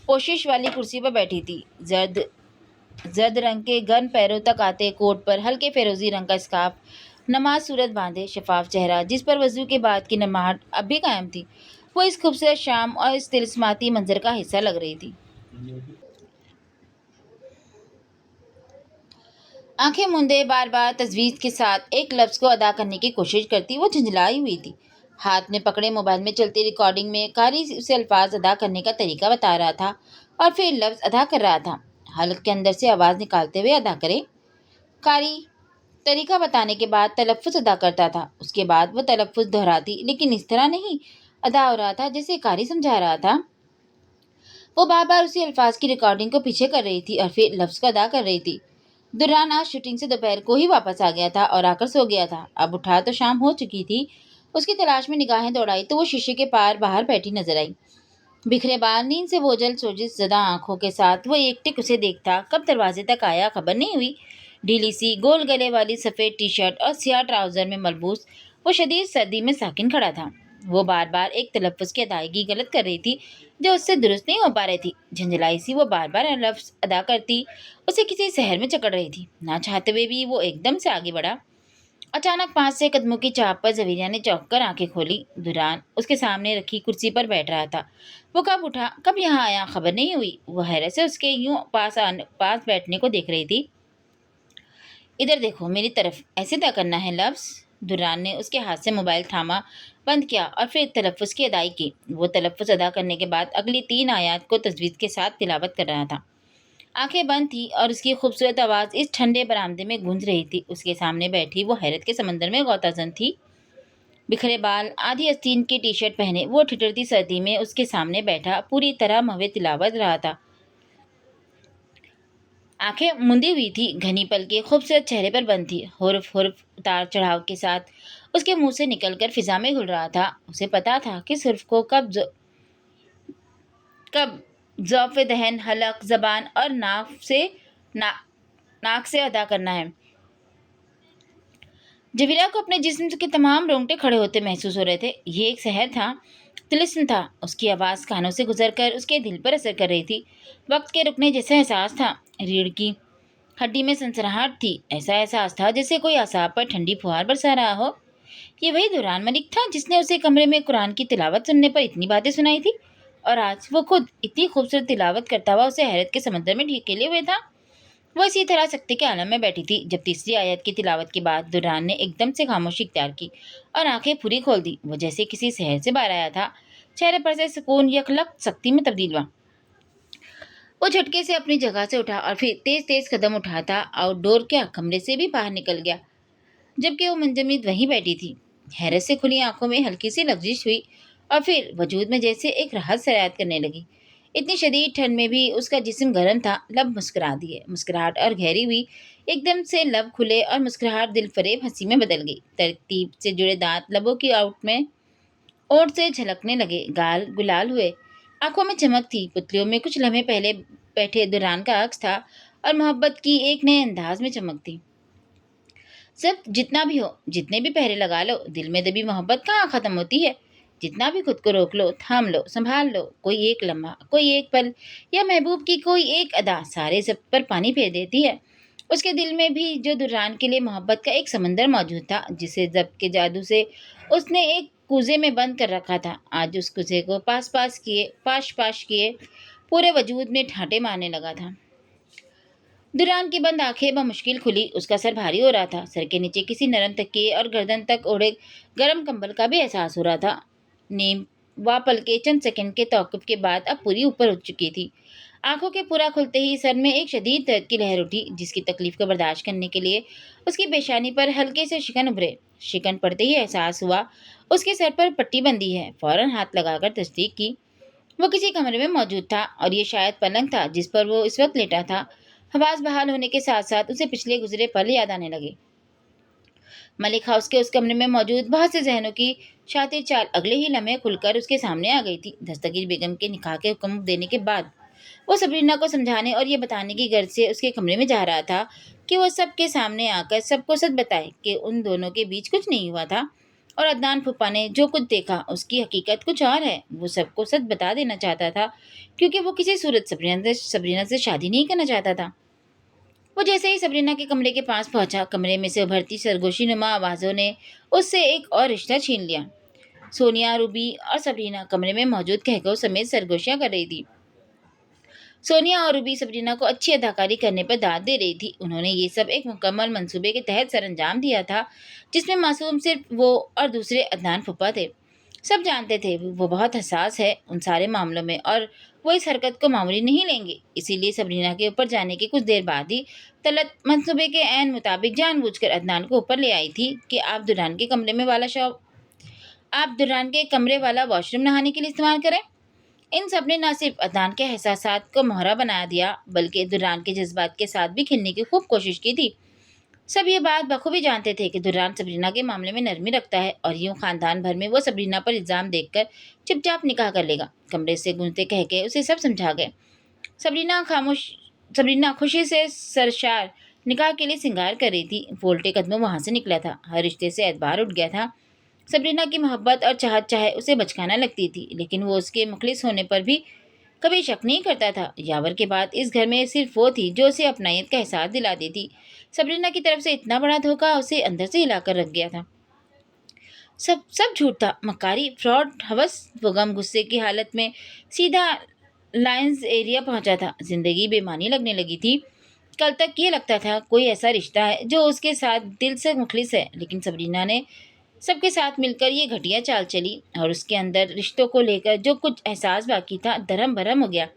پوشش والی کرسی پر بیٹھی تھی۔ زرد رنگ کے گرم پیروں تک آتے کوٹ پر ہلکے فیروزی رنگ کا اسکارف، نماز صورت باندھے، شفاف چہرہ جس پر وضو کے بعد کی نماہٹ اب بھی قائم تھی، وہ اس خوبصورت شام اور اس طلسماتی منظر کا حصہ لگ رہی تھی۔ آنکھیں مندے بار بار تجویز کے ساتھ ایک لفظ کو ادا کرنے کی کوشش کرتی، وہ جھنجھلائی ہوئی تھی۔ ہاتھ میں پکڑے موبائل میں چلتی ریکارڈنگ میں قاری اسے الفاظ ادا کرنے کا طریقہ بتا رہا تھا، اور پھر لفظ ادا کر رہا تھا۔ حلق کے اندر سے آواز نکالتے ہوئے ادا کرے۔ قاری طریقہ بتانے کے بعد تلفظ ادا کرتا تھا، اس کے بعد وہ تلفظ دہراتی، لیکن اس طرح نہیں ادا ہو رہا تھا جیسے قاری سمجھا رہا تھا۔ وہ بار بار اسی الفاظ کی ریکارڈنگ کو پیچھے کر رہی تھی، اور پھر لفظ کو ادا کر رہی تھی۔ دران آج شوٹنگ سے دوپہر کو ہی واپس آ گیا تھا اور آ کر سو گیا تھا۔ اب اٹھا تو شام ہو چکی تھی۔ اس کی تلاش میں نگاہیں دوڑائی تو وہ شیشے کے پار باہر بیٹھی نظر آئی، بکھرے بال، نیند سے بوجھل سوزش زدہ آنکھوں کے ساتھ۔ وہ ایک ٹک اسے دیکھتا کب دروازے تک آیا خبر نہیں ہوئی۔ ڈھیلی سی گول گلے والی سفید ٹی شرٹ اور سیاہ ٹراؤزر میں ملبوس وہ شدید سردی میں ساکن کھڑا تھا۔ وہ بار بار ایک تلفظ کی ادائیگی غلط کر رہی تھی جو اس سے درست نہیں ہو پا رہی تھی۔ جھنجھلائی سی وہ بار بار لفظ ادا کرتی، اسے کسی سحر میں جکڑ رہی تھی۔ نہ چاہتے ہوئے بھی وہ ایک دم سے آگے بڑھا۔ اچانک 5 قدموں کی چاپ پر زویریہ نے چونک کر آنکھیں کھولی۔ دوران اس کے سامنے رکھی کرسی پر بیٹھ رہا تھا۔ وہ کب اٹھا، کب یہاں آیا، خبر نہیں ہوئی۔ وہ حیرت سے اس کے یوں پاس بیٹھنے کو دیکھ رہی تھی۔ ادھر دیکھو میری طرف، ایسے طے کرنا ہے لفظ۔ دوران نے اس کے ہاتھ سے موبائل تھاما، بند کیا، اور پھر تلفظ کی ادائی کی۔ وہ تلفظ ادا کرنے کے بعد اگلی 3 آیات کو تجوید کے ساتھ تلاوت کر رہا تھا۔ آنکھیں بند تھی اور اس کی خوبصورت آواز اس ٹھنڈے برآمدے میں گونج رہی تھی۔ اس کے سامنے بیٹھی وہ حیرت کے سمندر میں غوطہ زن تھی۔ بکھرے بال، آدھی آستین کی ٹی شرٹ پہنے، وہ ٹھٹرتی سردی میں اس کے سامنے بیٹھا پوری طرح محو تلاوت رہا تھا۔ آنکھیں مندی ہوئی تھی، گھنی پلکیں خوبصورت چہرے پر بند تھی۔ حرف حرف اتار چڑھاؤ کے ساتھ اس کے منہ سے نکل کر فضا میں گھل رہا تھا۔ اسے پتا تھا کس حرف کو کب ضعف دہن، حلق، زبان اور ناک سے ادا کرنا ہے۔ جویریہ کو اپنے جسم کے تمام رونگٹے کھڑے ہوتے محسوس ہو رہے تھے۔ یہ ایک سحر تھا، طلسم تھا۔ اس کی آواز کانوں سے گزر کر اس کے دل پر اثر کر رہی تھی۔ وقت کے رکنے جیسا احساس تھا، ریڑھ کی ہڈی میں سنسناہٹ تھی۔ ایسا احساس تھا جیسے کوئی اعصاب پر ٹھنڈی پھوار برسا رہا ہو۔ ये वही दुरान मलिक था जिसने उसे कमरे में कुरान की तिलावत सुनने पर इतनी बातें सुनाई थी, और आज वो खुद इतनी खूबसूरत तिलावत करता हुआ उसे हैरत के समंदर में ढकेले हुए था। वो इसी तरह सख्ती के आलम में बैठी थी जब तीसरी आयत की तिलावत के बाद दुरान ने एकदम से खामोशी इख्तियार की और आंखें पूरी खोल दी। वो जैसे किसी शहर से बाहर आया था। चेहरे पर से सुकून यकलक सख्ती में तब्दील हुआ। वो झटके से अपनी जगह से उठा और फिर तेज तेज कदम उठाता आउटडोर के कमरे से भी बाहर निकल गया, जबकि वो मुंजमद वहीं बैठी थी। हैरत से खुली आंखों में हल्की सी लग्जिश हुई और फिर वजूद में जैसे एक राहत सरायत करने लगी। इतनी शदीद ठंड में भी उसका जिस्म गर्म था। लब मुस्कुरा दिए, मुस्कुराहट और गहरी हुई। एकदम से लब खुले और मुस्कुराहट दिल फरेब हंसी में बदल गई। तरतीब से जुड़े दांत लबों की आउट में ओठ से झलकने लगे। गाल गुलाल हुए। आंखों में चमक थी। पुतलियों में कुछ लम्हे पहले बैठे दुरान का अक्स था और मोहब्बत की एक नए अंदाज में चमक थी। सब जितना भी हो, जितने भी पहरे लगा लो, दिल में दबी मोहब्बत कहाँ खत्म होती है। जितना भी खुद को रोक लो, थाम लो, संभाल लो, कोई एक लम्हा, कोई एक पल या महबूब की कोई एक अदा सारे सब पर पानी फेर देती है। उसके दिल में भी जो दुर्रान के लिए मोहब्बत का एक समंदर मौजूद था, जिसे जब्त के जादू से उसने एक कूजे में बंद कर रखा था, आज उस कूजे को पाश पाश किए पूरे वजूद में ठाटे मारने लगा था। दुरान की बंद आंखें बमुश्किल खुली। उसका सर भारी हो रहा था। सर के नीचे किसी नरम तकिए और गर्दन तक ओढ़े गर्म कंबल का भी एहसास हो रहा था। नींद व पलके चंद सेकंड के तौक़ुफ़ के बाद अब पूरी ऊपर उठ चुकी थी। आंखों के पूरा खुलते ही सर में एक शदीद दर्द की लहर उठी, जिसकी तकलीफ को बर्दाश्त करने के लिए उसकी पेशानी पर हल्के से शिकन उभरे। शिकन पड़ते ही एहसास हुआ उसके सर पर पट्टी बंधी है। फौरन हाथ लगाकर तस्दीक की। वो किसी कमरे में मौजूद था और ये शायद पलंग था जिस पर वो इस वक्त लेटा था। हवास बहाल होने के साथ साथ उसे पिछले गुजरे पल याद आने लगे। मलिक हाउस के उस कमरे में मौजूद बहुत से जहनों की शातिर चाल अगले ही लम्हे खुलकर उसके सामने आ गई थी। दस्तगीर बेगम के निकाह के हुक्म देने के बाद वो सबरीना को समझाने और ये बताने की गर्ज से उसके कमरे में जा रहा था कि वो सबके सामने आकर सबको सच बताए कि उन दोनों के बीच कुछ नहीं हुआ था, और अदनान फूफा ने जो कुछ देखा उसकी हकीकत कुछ और है। वो सबको सच बता देना चाहता था क्योंकि वो किसी सूरत सबरीना से शादी नहीं करना चाहता था। वो जैसे ही सबरीना के कमरे के पास पहुंचा, कमरे में से उभरती सरगोशी नुमा आवाज़ों ने उससे एक और रिश्ता छीन लिया। सोनिया, रूबी और सबरीना कमरे में मौजूद कहकों समेत सरगोशियां कर रही थी। सोनिया और रूबी सबरीना को अच्छी अदाकारी करने पर दाद दे रही थी। उन्होंने ये सब एक मुकम्मल मंसूबे के तहत सरअंजाम दिया था, जिसमें मासूम सिर्फ वो और दूसरे अदनान फुप्पा थे। सब जानते थे वो बहुत हसास है उन सारे मामलों में, और वो इस हरकत को मामूली नहीं लेंगे। इसीलिए सबरीना के ऊपर जाने के कुछ देर बाद ही तलत मंसूबे के ऐन मुताबिक जानबूझकर अदनान को ऊपर ले आई थी कि आप दुरान के कमरे वाला वॉशरूम नहाने के लिए इस्तेमाल करें। इन सब ने न सिर्फ अदनान के एहसासात को मोहरा बना दिया, बल्कि दुर्रान के जज्बात के साथ भी खेलने की खूब कोशिश की थी। सब ये बात बखूबी जानते थे कि दुर्रान सबरीना के मामले में नरमी रखता है, और यूं खानदान भर में वो सबरीना पर इल्ज़ाम देखकर चुपचाप निकाह कर लेगा। कमरे से गूंजते कह के उसे सब समझा गए। सबरीना खुशी से सरशार निकाह के लिए श्रृंगार कर रही थी। फोल्टे कदमों वहां से निकला था। हर रिश्ते से एतबार उठ गया था। सबरीना की मोहब्बत और चाहत चाहे उसे बचकाना लगती थी, लेकिन वो उसके मुखलिस होने पर भी कभी शक नहीं करता था। यावर के बाद इस घर में सिर्फ वो थी जो उसे अपनायत का एहसास दिलाती थी। सबरीना की तरफ से इतना बड़ा धोखा उसे अंदर से हिलाकर रख गया था। सब सब झूठ था, मकारी, फ्रॉड, हवस। वो गम गुस्से की हालत में सीधा लायंस एरिया पहुंचा था। जिंदगी बेमानी लगने लगी थी। कल तक ये लगता था कोई ऐसा रिश्ता है जो उसके साथ दिल से मुखलिस है, लेकिन सबरीना ने सबके साथ मिलकर ये घटिया चाल चली, और उसके अंदर रिश्तों को लेकर जो कुछ एहसास बाकी था धर्म भरम हो गया।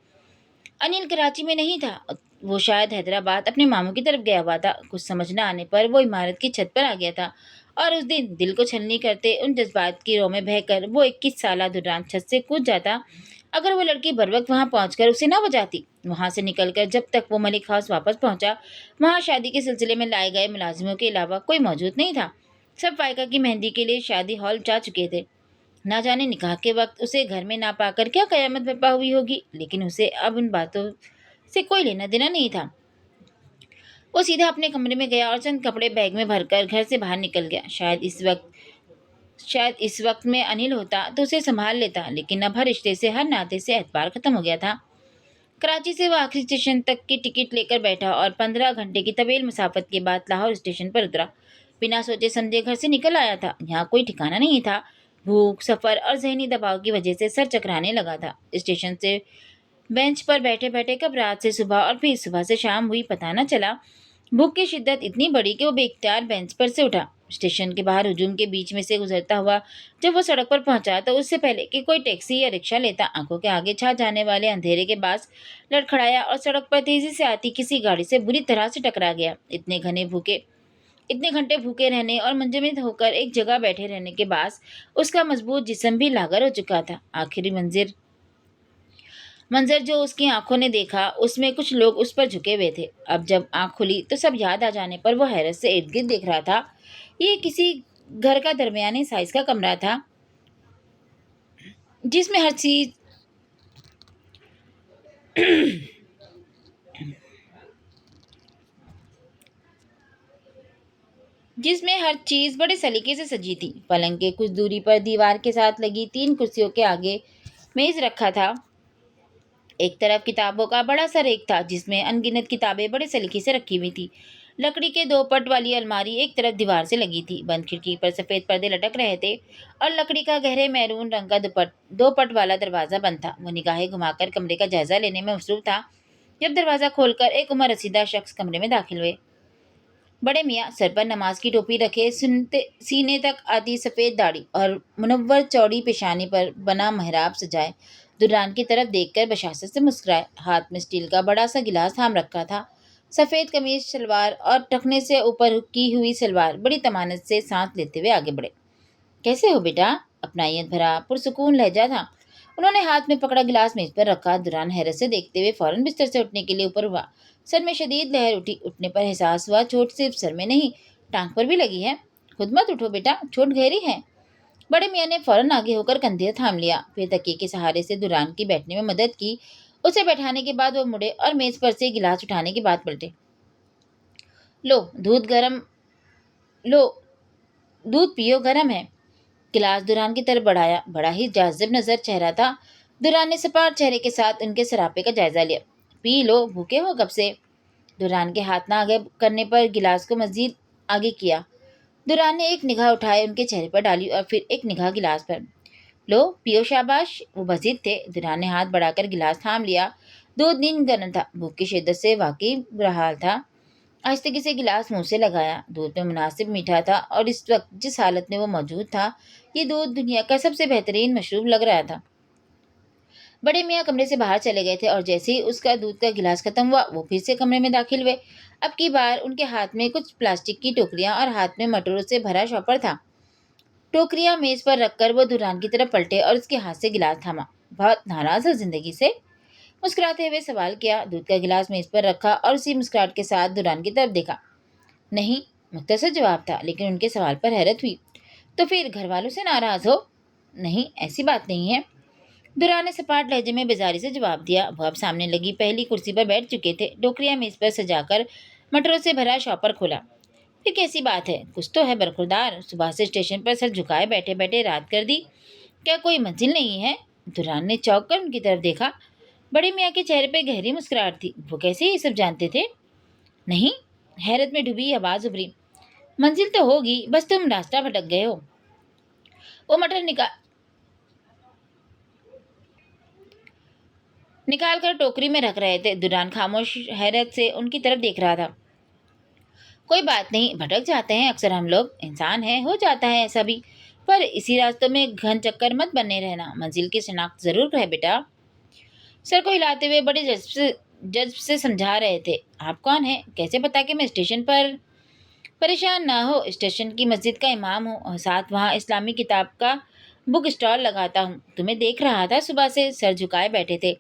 अनिल कराची में नहीं था। वो शायद हैदराबाद अपने मामू की तरफ गया हुआ था। कुछ समझ न आने पर वो इमारत की छत पर आ गया था, और उस दिन दिल को छलनी करते उन जज्बात की रो में बहकर वो 21 साला दुरान छत से कूद जाता अगर वो लड़की बर वक्त वहाँ पहुँचकर उसे न बजाती। वहाँ से निकलकर जब तक वो मलिक हाउस वापस पहुँचा, वहाँ शादी के सिलसिले में लाए गए मुलाजिमों के अलावा कोई मौजूद नहीं था। सब फायका की मेहंदी के लिए शादी हॉल जा चुके थे। ना जाने निकाह के वक्त उसे घर में ना पाकर क्या कयामत बर्पा हुई होगी, लेकिन उसे अब उन बातों से कोई लेना देना नहीं था। वो सीधा अपने कमरे में गया और चंद कपड़े बैग में भरकर घर से बाहर निकल गया। शायद इस वक्त में अनिल होता तो उसे संभाल लेता, लेकिन अब हर रिश्ते से, हर नाते से एतबार खत्म हो गया था। कराची से वो आखिरी स्टेशन तक की टिकट लेकर बैठा और 15 घंटे की तवील मुसाफत के बाद लाहौर स्टेशन पर उतरा। बिना सोचे समझे घर से निकल आया था। यहाँ कोई ठिकाना नहीं था। भूख, सफर और जहनी दबाव की वजह से सर चकराने लगा था। स्टेशन से बेंच पर बैठे बैठे कब रात से सुबह और फिर सुबह से शाम हुई पता न चला। भूख की शिद्दत इतनी बड़ी कि वो बेख्तियार बेंच पर से उठा। स्टेशन के बाहर हुजूम के बीच में से गुजरता हुआ जब वो सड़क पर पहुंचा तो उससे पहले कि कोई टैक्सी या रिक्शा लेता, आंखों के आगे छा जाने वाले अंधेरे के पास लड़खड़ाया और सड़क पर तेजी से आती किसी गाड़ी से बुरी तरह से टकरा गया। इतने घंटे भूखे रहने और मंजमद होकर एक जगह बैठे रहने के बाद उसका मजबूत जिस्म भी लागर हो चुका था। आखिरी मंजर जो उसकी आंखों ने देखा उसमें कुछ लोग उस पर झुके हुए थे। अब जब आंख खुली तो सब याद आ जाने पर वो हैरत से इर्द गिर्द देख रहा था। ये किसी घर का दरमियाने साइज का कमरा था जिसमें हर चीज जिसमें हर चीज बड़े सलीके से सजी थी। पलंग के कुछ दूरी पर दीवार के साथ लगी 3 कुर्सियों के आगे मेज रखा था। एक तरफ किताबों का बड़ा सा रेक था जिसमें अनगिनत किताबें बड़े सलीके से रखी हुई थी। लकड़ी के 2 पट वाली अलमारी एक तरफ दीवार से लगी थी। बंद खिड़की पर सफेद पर्दे लटक रहे थे और लकड़ी का गहरे मैरून रंग का 2 पट वाला दरवाजा बंद था। वो निगाहें घुमाकर कमरे का जायजा लेने में मसरूफ था जब दरवाजा खोलकर एक उम्र रसीदा शख्स कमरे में दाखिल हुए। बड़े मियाँ सर पर नमाज की टोपी रखे, सुनते सीने तक आती सफ़ेद दाढ़ी और मुनव्वर चौड़ी पेशानी पर बना मेहराब सजाए दुरान की तरफ देखकर बशासत से मुस्कुराए। हाथ में स्टील का बड़ा सा गिलास थाम रखा था। सफ़ेद कमीज शलवार और टखने से ऊपर की हुई सलवार बड़ी तमानत से सांस लेते हुए आगे बढ़े। कैसे हो बेटा? अपनायत भरा पुरसुकून लहजा था। उन्होंने हाथ में पकड़ा गिलास मेज पर रखा। दुरान हैरत से देखते हुए फौरन बिस्तर से उठने के लिए ऊपर हुआ। सर में शदीद लहर उठी। उठने पर एहसास हुआ चोट सिर्फ सर में नहीं, टांग पर भी लगी है। खुद मत उठो बेटा, चोट गहरी है। बड़े मियाँ ने फौरन आगे होकर कंधे थाम लिया, फिर तकिए के सहारे से दुरान की बैठने में मदद की। उसे बैठाने के बाद वो मुड़े और मेज पर से गिलास उठाने की बात पलटे। लो दूध गरम लो दूध पियो, गरम है। गिलास दुरान की तरफ बढ़ाया। बड़ा ही जाजिब नजर चेहरा था। दुरान ने सपाट चेहरे के साथ उनके सरापे का जायजा लिया। पी लो, भूखे हो कब से? दुरान के हाथ ना आगे करने पर गिलास को मजीद आगे किया। दुरान ने एक निगाह उठाए उनके चेहरे पर डाली और फिर एक निगाह गिलास पर। लो पियो, शाबाश। वो बजीद थे। दुरान ने हाथ बढ़ाकर गिलास थाम लिया। दूध नींद गर्म था। भूख की शिद्दत से वाकई बुरा हाल था। आहिस्ते से गिलास मुंह से लगाया। दूध में मुनासिब मीठा था और इस वक्त जिस हालत में वो मौजूद था ये दूध दुनिया का सबसे बेहतरीन मशरूब लग रहा था। बड़े मियाँ कमरे से बाहर चले गए थे और जैसे ही उसका दूध का गिलास खत्म हुआ वो फिर से कमरे में दाखिल हुए। अब की बार उनके हाथ में कुछ प्लास्टिक की टोकरियां और हाथ में मटरों से भरा शॉपर था। टोकरियां मेज पर रखकर वो दुरान की तरफ पलटे और उसके हाथ से गिलास थामा। बहुत नाराज है जिंदगी से? मुस्कुराते हुए सवाल किया। दूध का गिलास मेज पर रखा और उसी मुस्कुराहट के साथ दुरान की तरफ देखा। नहीं, मुख्तसर जवाब था, लेकिन उनके सवाल पर हैरत हुई। तो फिर घर वालों से नाराज हो? नहीं, ऐसी बात नहीं है। दुरान ने सपाट लहजे में बेजारी से जवाब दिया। वो अब सामने लगी पहली कुर्सी पर बैठ चुके थे। टोकरियां मेज पर सजाकर मटरों से भरा शॉपर खोला। फिर कैसी बात है? कुछ तो है बरखुरदार। सुबह से स्टेशन पर सर झुकाए बैठे बैठे रात कर दी। क्या कोई मंजिल नहीं है? दुरान ने चौंक कर उनकी तरफ देखा। बड़े मियाँ के चेहरे पर गहरी मुस्कुराहट थी। वो कैसे ये सब जानते थे? नहीं, हैरत में डूबी आवाज उभरी। मंजिल तो होगी, बस तुम रास्ता भटक गए हो। वो मटर निकाल कर टोकरी में रख रहे थे। दुरान खामोश हैरत से उनकी तरफ देख रहा था। कोई बात नहीं, भटक जाते हैं अक्सर हम लोग, इंसान है, हो जाता है ऐसा भी। पर इसी रास्तों में घन चक्कर मत बने रहना, मंजिल की शिनाख्त जरूर है बेटा। सर को हिलाते हुए बड़े जज्ब से समझा रहे थे। आप कौन हैं? कैसे पता कि मैं स्टेशन पर? परेशान ना हो, स्टेशन की मस्जिद का इमाम हूँ और साथ वहाँ इस्लामी किताब का बुक स्टॉल लगाता हूँ। तुम्हें देख रहा था, सुबह से सर झुकाए बैठे थे।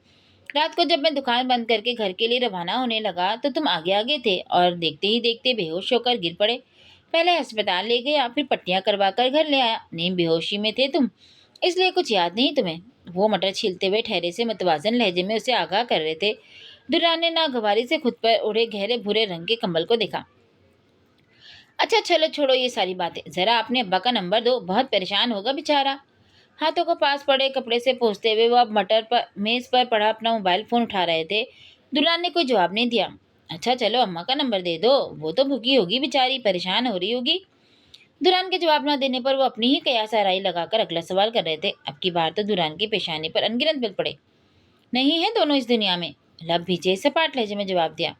रात को जब मैं दुकान बंद करके घर के लिए रवाना होने लगा तो तुम आगे आगे थे और देखते ही देखते बेहोश होकर गिर पड़े। पहले अस्पताल ले गया, फिर पट्टियां करवा कर घर ले आया। नींद बेहोशी में थे तुम, इसलिए कुछ याद नहीं तुम्हें। वो मटर छीलते हुए ठहरे से मुतवाजन लहजे में उसे आगाह कर रहे थे। दुरान ने नागवारी से खुद पर उड़े गहरे भूरे रंग के कंबल को देखा। अच्छा चलो छोड़ो ये सारी बातें, जरा अपने अब्बा का नंबर दो, बहुत परेशान होगा बेचारा। हाथों को पास पड़े कपड़े से पोंछते हुए वो अब मटर पर मेज पर पड़ा अपना मोबाइल फोन उठा रहे थे। दुल्हन ने कोई जवाब नहीं दिया। अच्छा चलो अम्मा का नंबर दे दो, वो तो भूखी होगी बेचारी, परेशान हो रही होगी। दुरान के जवाब न देने पर वो अपनी ही कयास आराई लगाकर अगला सवाल कर रहे थे। अब की बार तो दुरान की पेशानी पर अनगिनत बिल पड़े। नहीं है दोनों इस दुनिया में, लब भीजे सपाट लहजे में जवाब दिया।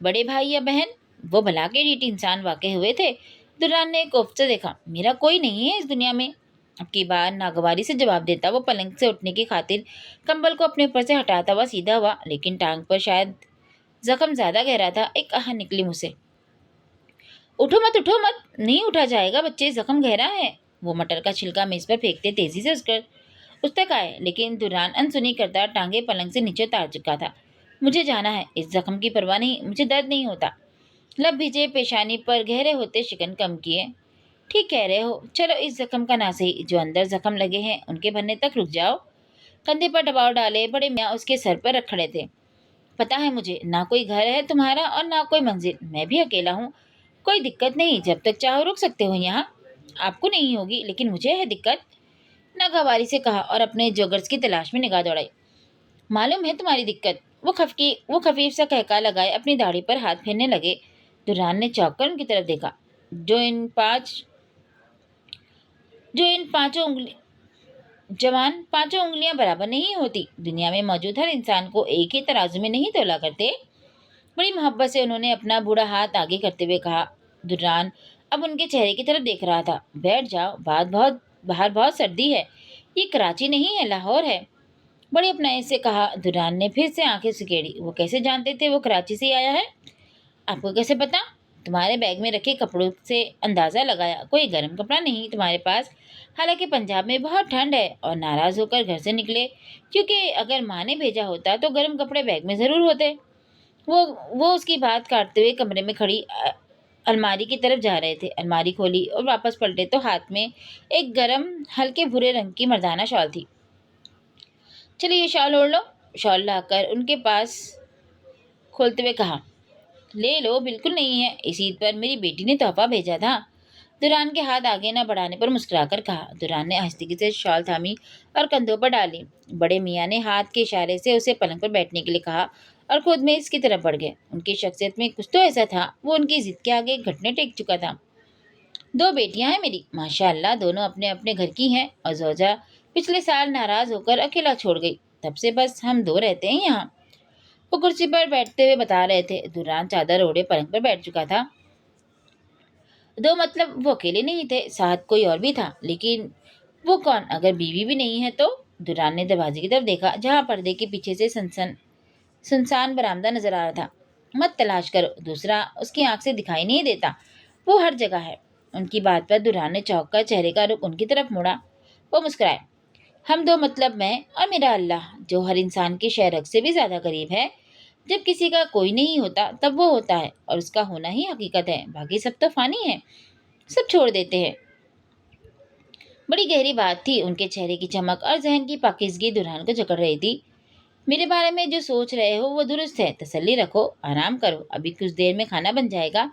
बड़े भाई या बहन, वो भला के ढीठ इंसान वाकई हुए थे। दुरान ने कोफ्त से देखा। मेरा कोई नहीं है इस दुनिया में। अब की बार नागवारी से जवाब देता वो पलंग से उठने की खातिर कंबल को अपने ऊपर से हटाता हुआ सीधा हुआ, लेकिन टांग पर शायद जख्म ज्यादा गहरा था। एक आह निकली मुझसे। उठो मत, नहीं उठा जाएगा बच्चे, जख्म गहरा है। वो मटर का छिलका मेज पर फेंकते तेजी से उस तक आए, लेकिन दुरान अनसुनी करता टांगे पलंग से नीचे उतार चुका था। मुझे जाना है, इस जख्म की परवाह नहीं, मुझे दर्द नहीं होता। लब भीजे पेशानी पर गहरे होते शिकन कम किए। ठीक कह रहे हो, चलो इस जख्म का ना सही, जो अंदर जख्म लगे हैं उनके भरने तक रुक जाओ। कंधे पर दबाव डाले बड़े मियाँ उसके सर पर रख खड़े थे। पता है मुझे, ना कोई घर है तुम्हारा और ना कोई मंजिल, मैं भी अकेला हूँ। कोई दिक्कत नहीं, जब तक चाहो रुक सकते हो यहाँ। आपको नहीं होगी, लेकिन मुझे है दिक्कत, नागवारी से कहा और अपने जोगर्स की तलाश में निगाह दौड़ाई। मालूम है तुम्हारी दिक्कत, वो खफीफ सा कहका लगाए अपनी दाढ़ी पर हाथ फेरने लगे। दुरान ने चौंक कर उनकी तरफ देखा। जो इन पांच जो इन पांचों उंगली जवान पांचों उंगलियां बराबर नहीं होती। दुनिया में मौजूद हर इंसान को एक ही तराजू में नहीं तोला करते। बड़ी मोहब्बत से उन्होंने अपना बूढ़ा हाथ आगे करते हुए कहा। दुर्रान अब उनके चेहरे की तरफ देख रहा था। बैठ जाओ, बाहर बहुत सर्दी है। ये कराची नहीं है, लाहौर है। बड़ी अपनाई से कहा। दुर्रान ने फिर से आंखें सिकेड़ी। वो कैसे जानते थे वो कराची से ही आया है? आपको कैसे पता? तुम्हारे बैग में रखे कपड़ों से अंदाजा लगाया। कोई गर्म कपड़ा नहीं तुम्हारे पास। हालांकि पंजाब में बहुत ठंड है। और नाराज होकर घर से निकले, क्योंकि अगर माँ ने भेजा होता तो गर्म कपड़े बैग में जरूर होते। वो वो उसकी बात काटते हुए कमरे में खड़ी अलमारी की तरफ जा रहे थे। अलमारी खोली और वापस पलटे तो हाथ में एक गरम हल्के भूरे रंग की मर्दाना शॉल थी। चलिए ये शॉल ओढ़ लो। शॉल लाकर उनके पास खोलते हुए कहा। ले लो, बिल्कुल नहीं है, इस ईद पर मेरी बेटी ने तोहफा भेजा था। दुरान के हाथ आगे न बढ़ाने पर मुस्कुराकर कहा। दुरान ने आहिस्तेगी से शॉल थामी और कंधों पर डाली। बड़े मियाँ ने हाथ के इशारे से उसे पलंग पर बैठने के लिए कहा और खुद में इसकी तरफ बढ़ गए। उनकी शख्सियत में कुछ तो ऐसा था, वो उनकी जिद के आगे घटने टेक चुका था। दो बेटियां हैं मेरी, माशाअल्लाह, दोनों अपने अपने घर की हैं। और जोजा पिछले साल नाराज होकर अकेला छोड़ गई, तब से बस हम दो रहते हैं यहाँ। वो कुर्सी पर बैठते हुए बता रहे थे। दुरान चादर ओढ़े पलंग पर बैठ चुका था। दो मतलब वो अकेले नहीं थे, साथ कोई और भी था। लेकिन वो कौन? अगर बीवी भी नहीं है तो? दुरान ने दरवाजे की तरफ देखा, जहाँ पर्दे के पीछे से सुनसान बरामदा नजर आ रहा था। मत तलाश करो, दूसरा उसकी आंख से दिखाई नहीं देता, वो हर जगह है। उनकी बात पर दुरान ने चौंक कर चेहरे का रुख उनकी तरफ मोड़ा। वो मुस्कुराए। हम दो मतलब मैं और मेरा अल्लाह, जो हर इंसान के शहरक से भी ज्यादा करीब है। जब किसी का कोई नहीं होता तब वो होता है, और उसका होना ही हकीकत है। बाकी सब तो फानी है, सब छोड़ देते हैं। बड़ी गहरी बात थी। उनके चेहरे की चमक और जहन की पाकिजगी दुल्हन को जकड़ रही थी। मेरे बारे में जो सोच रहे हो वो दुरुस्त है, तसल्ली रखो, आराम करो, अभी कुछ देर में खाना बन जाएगा।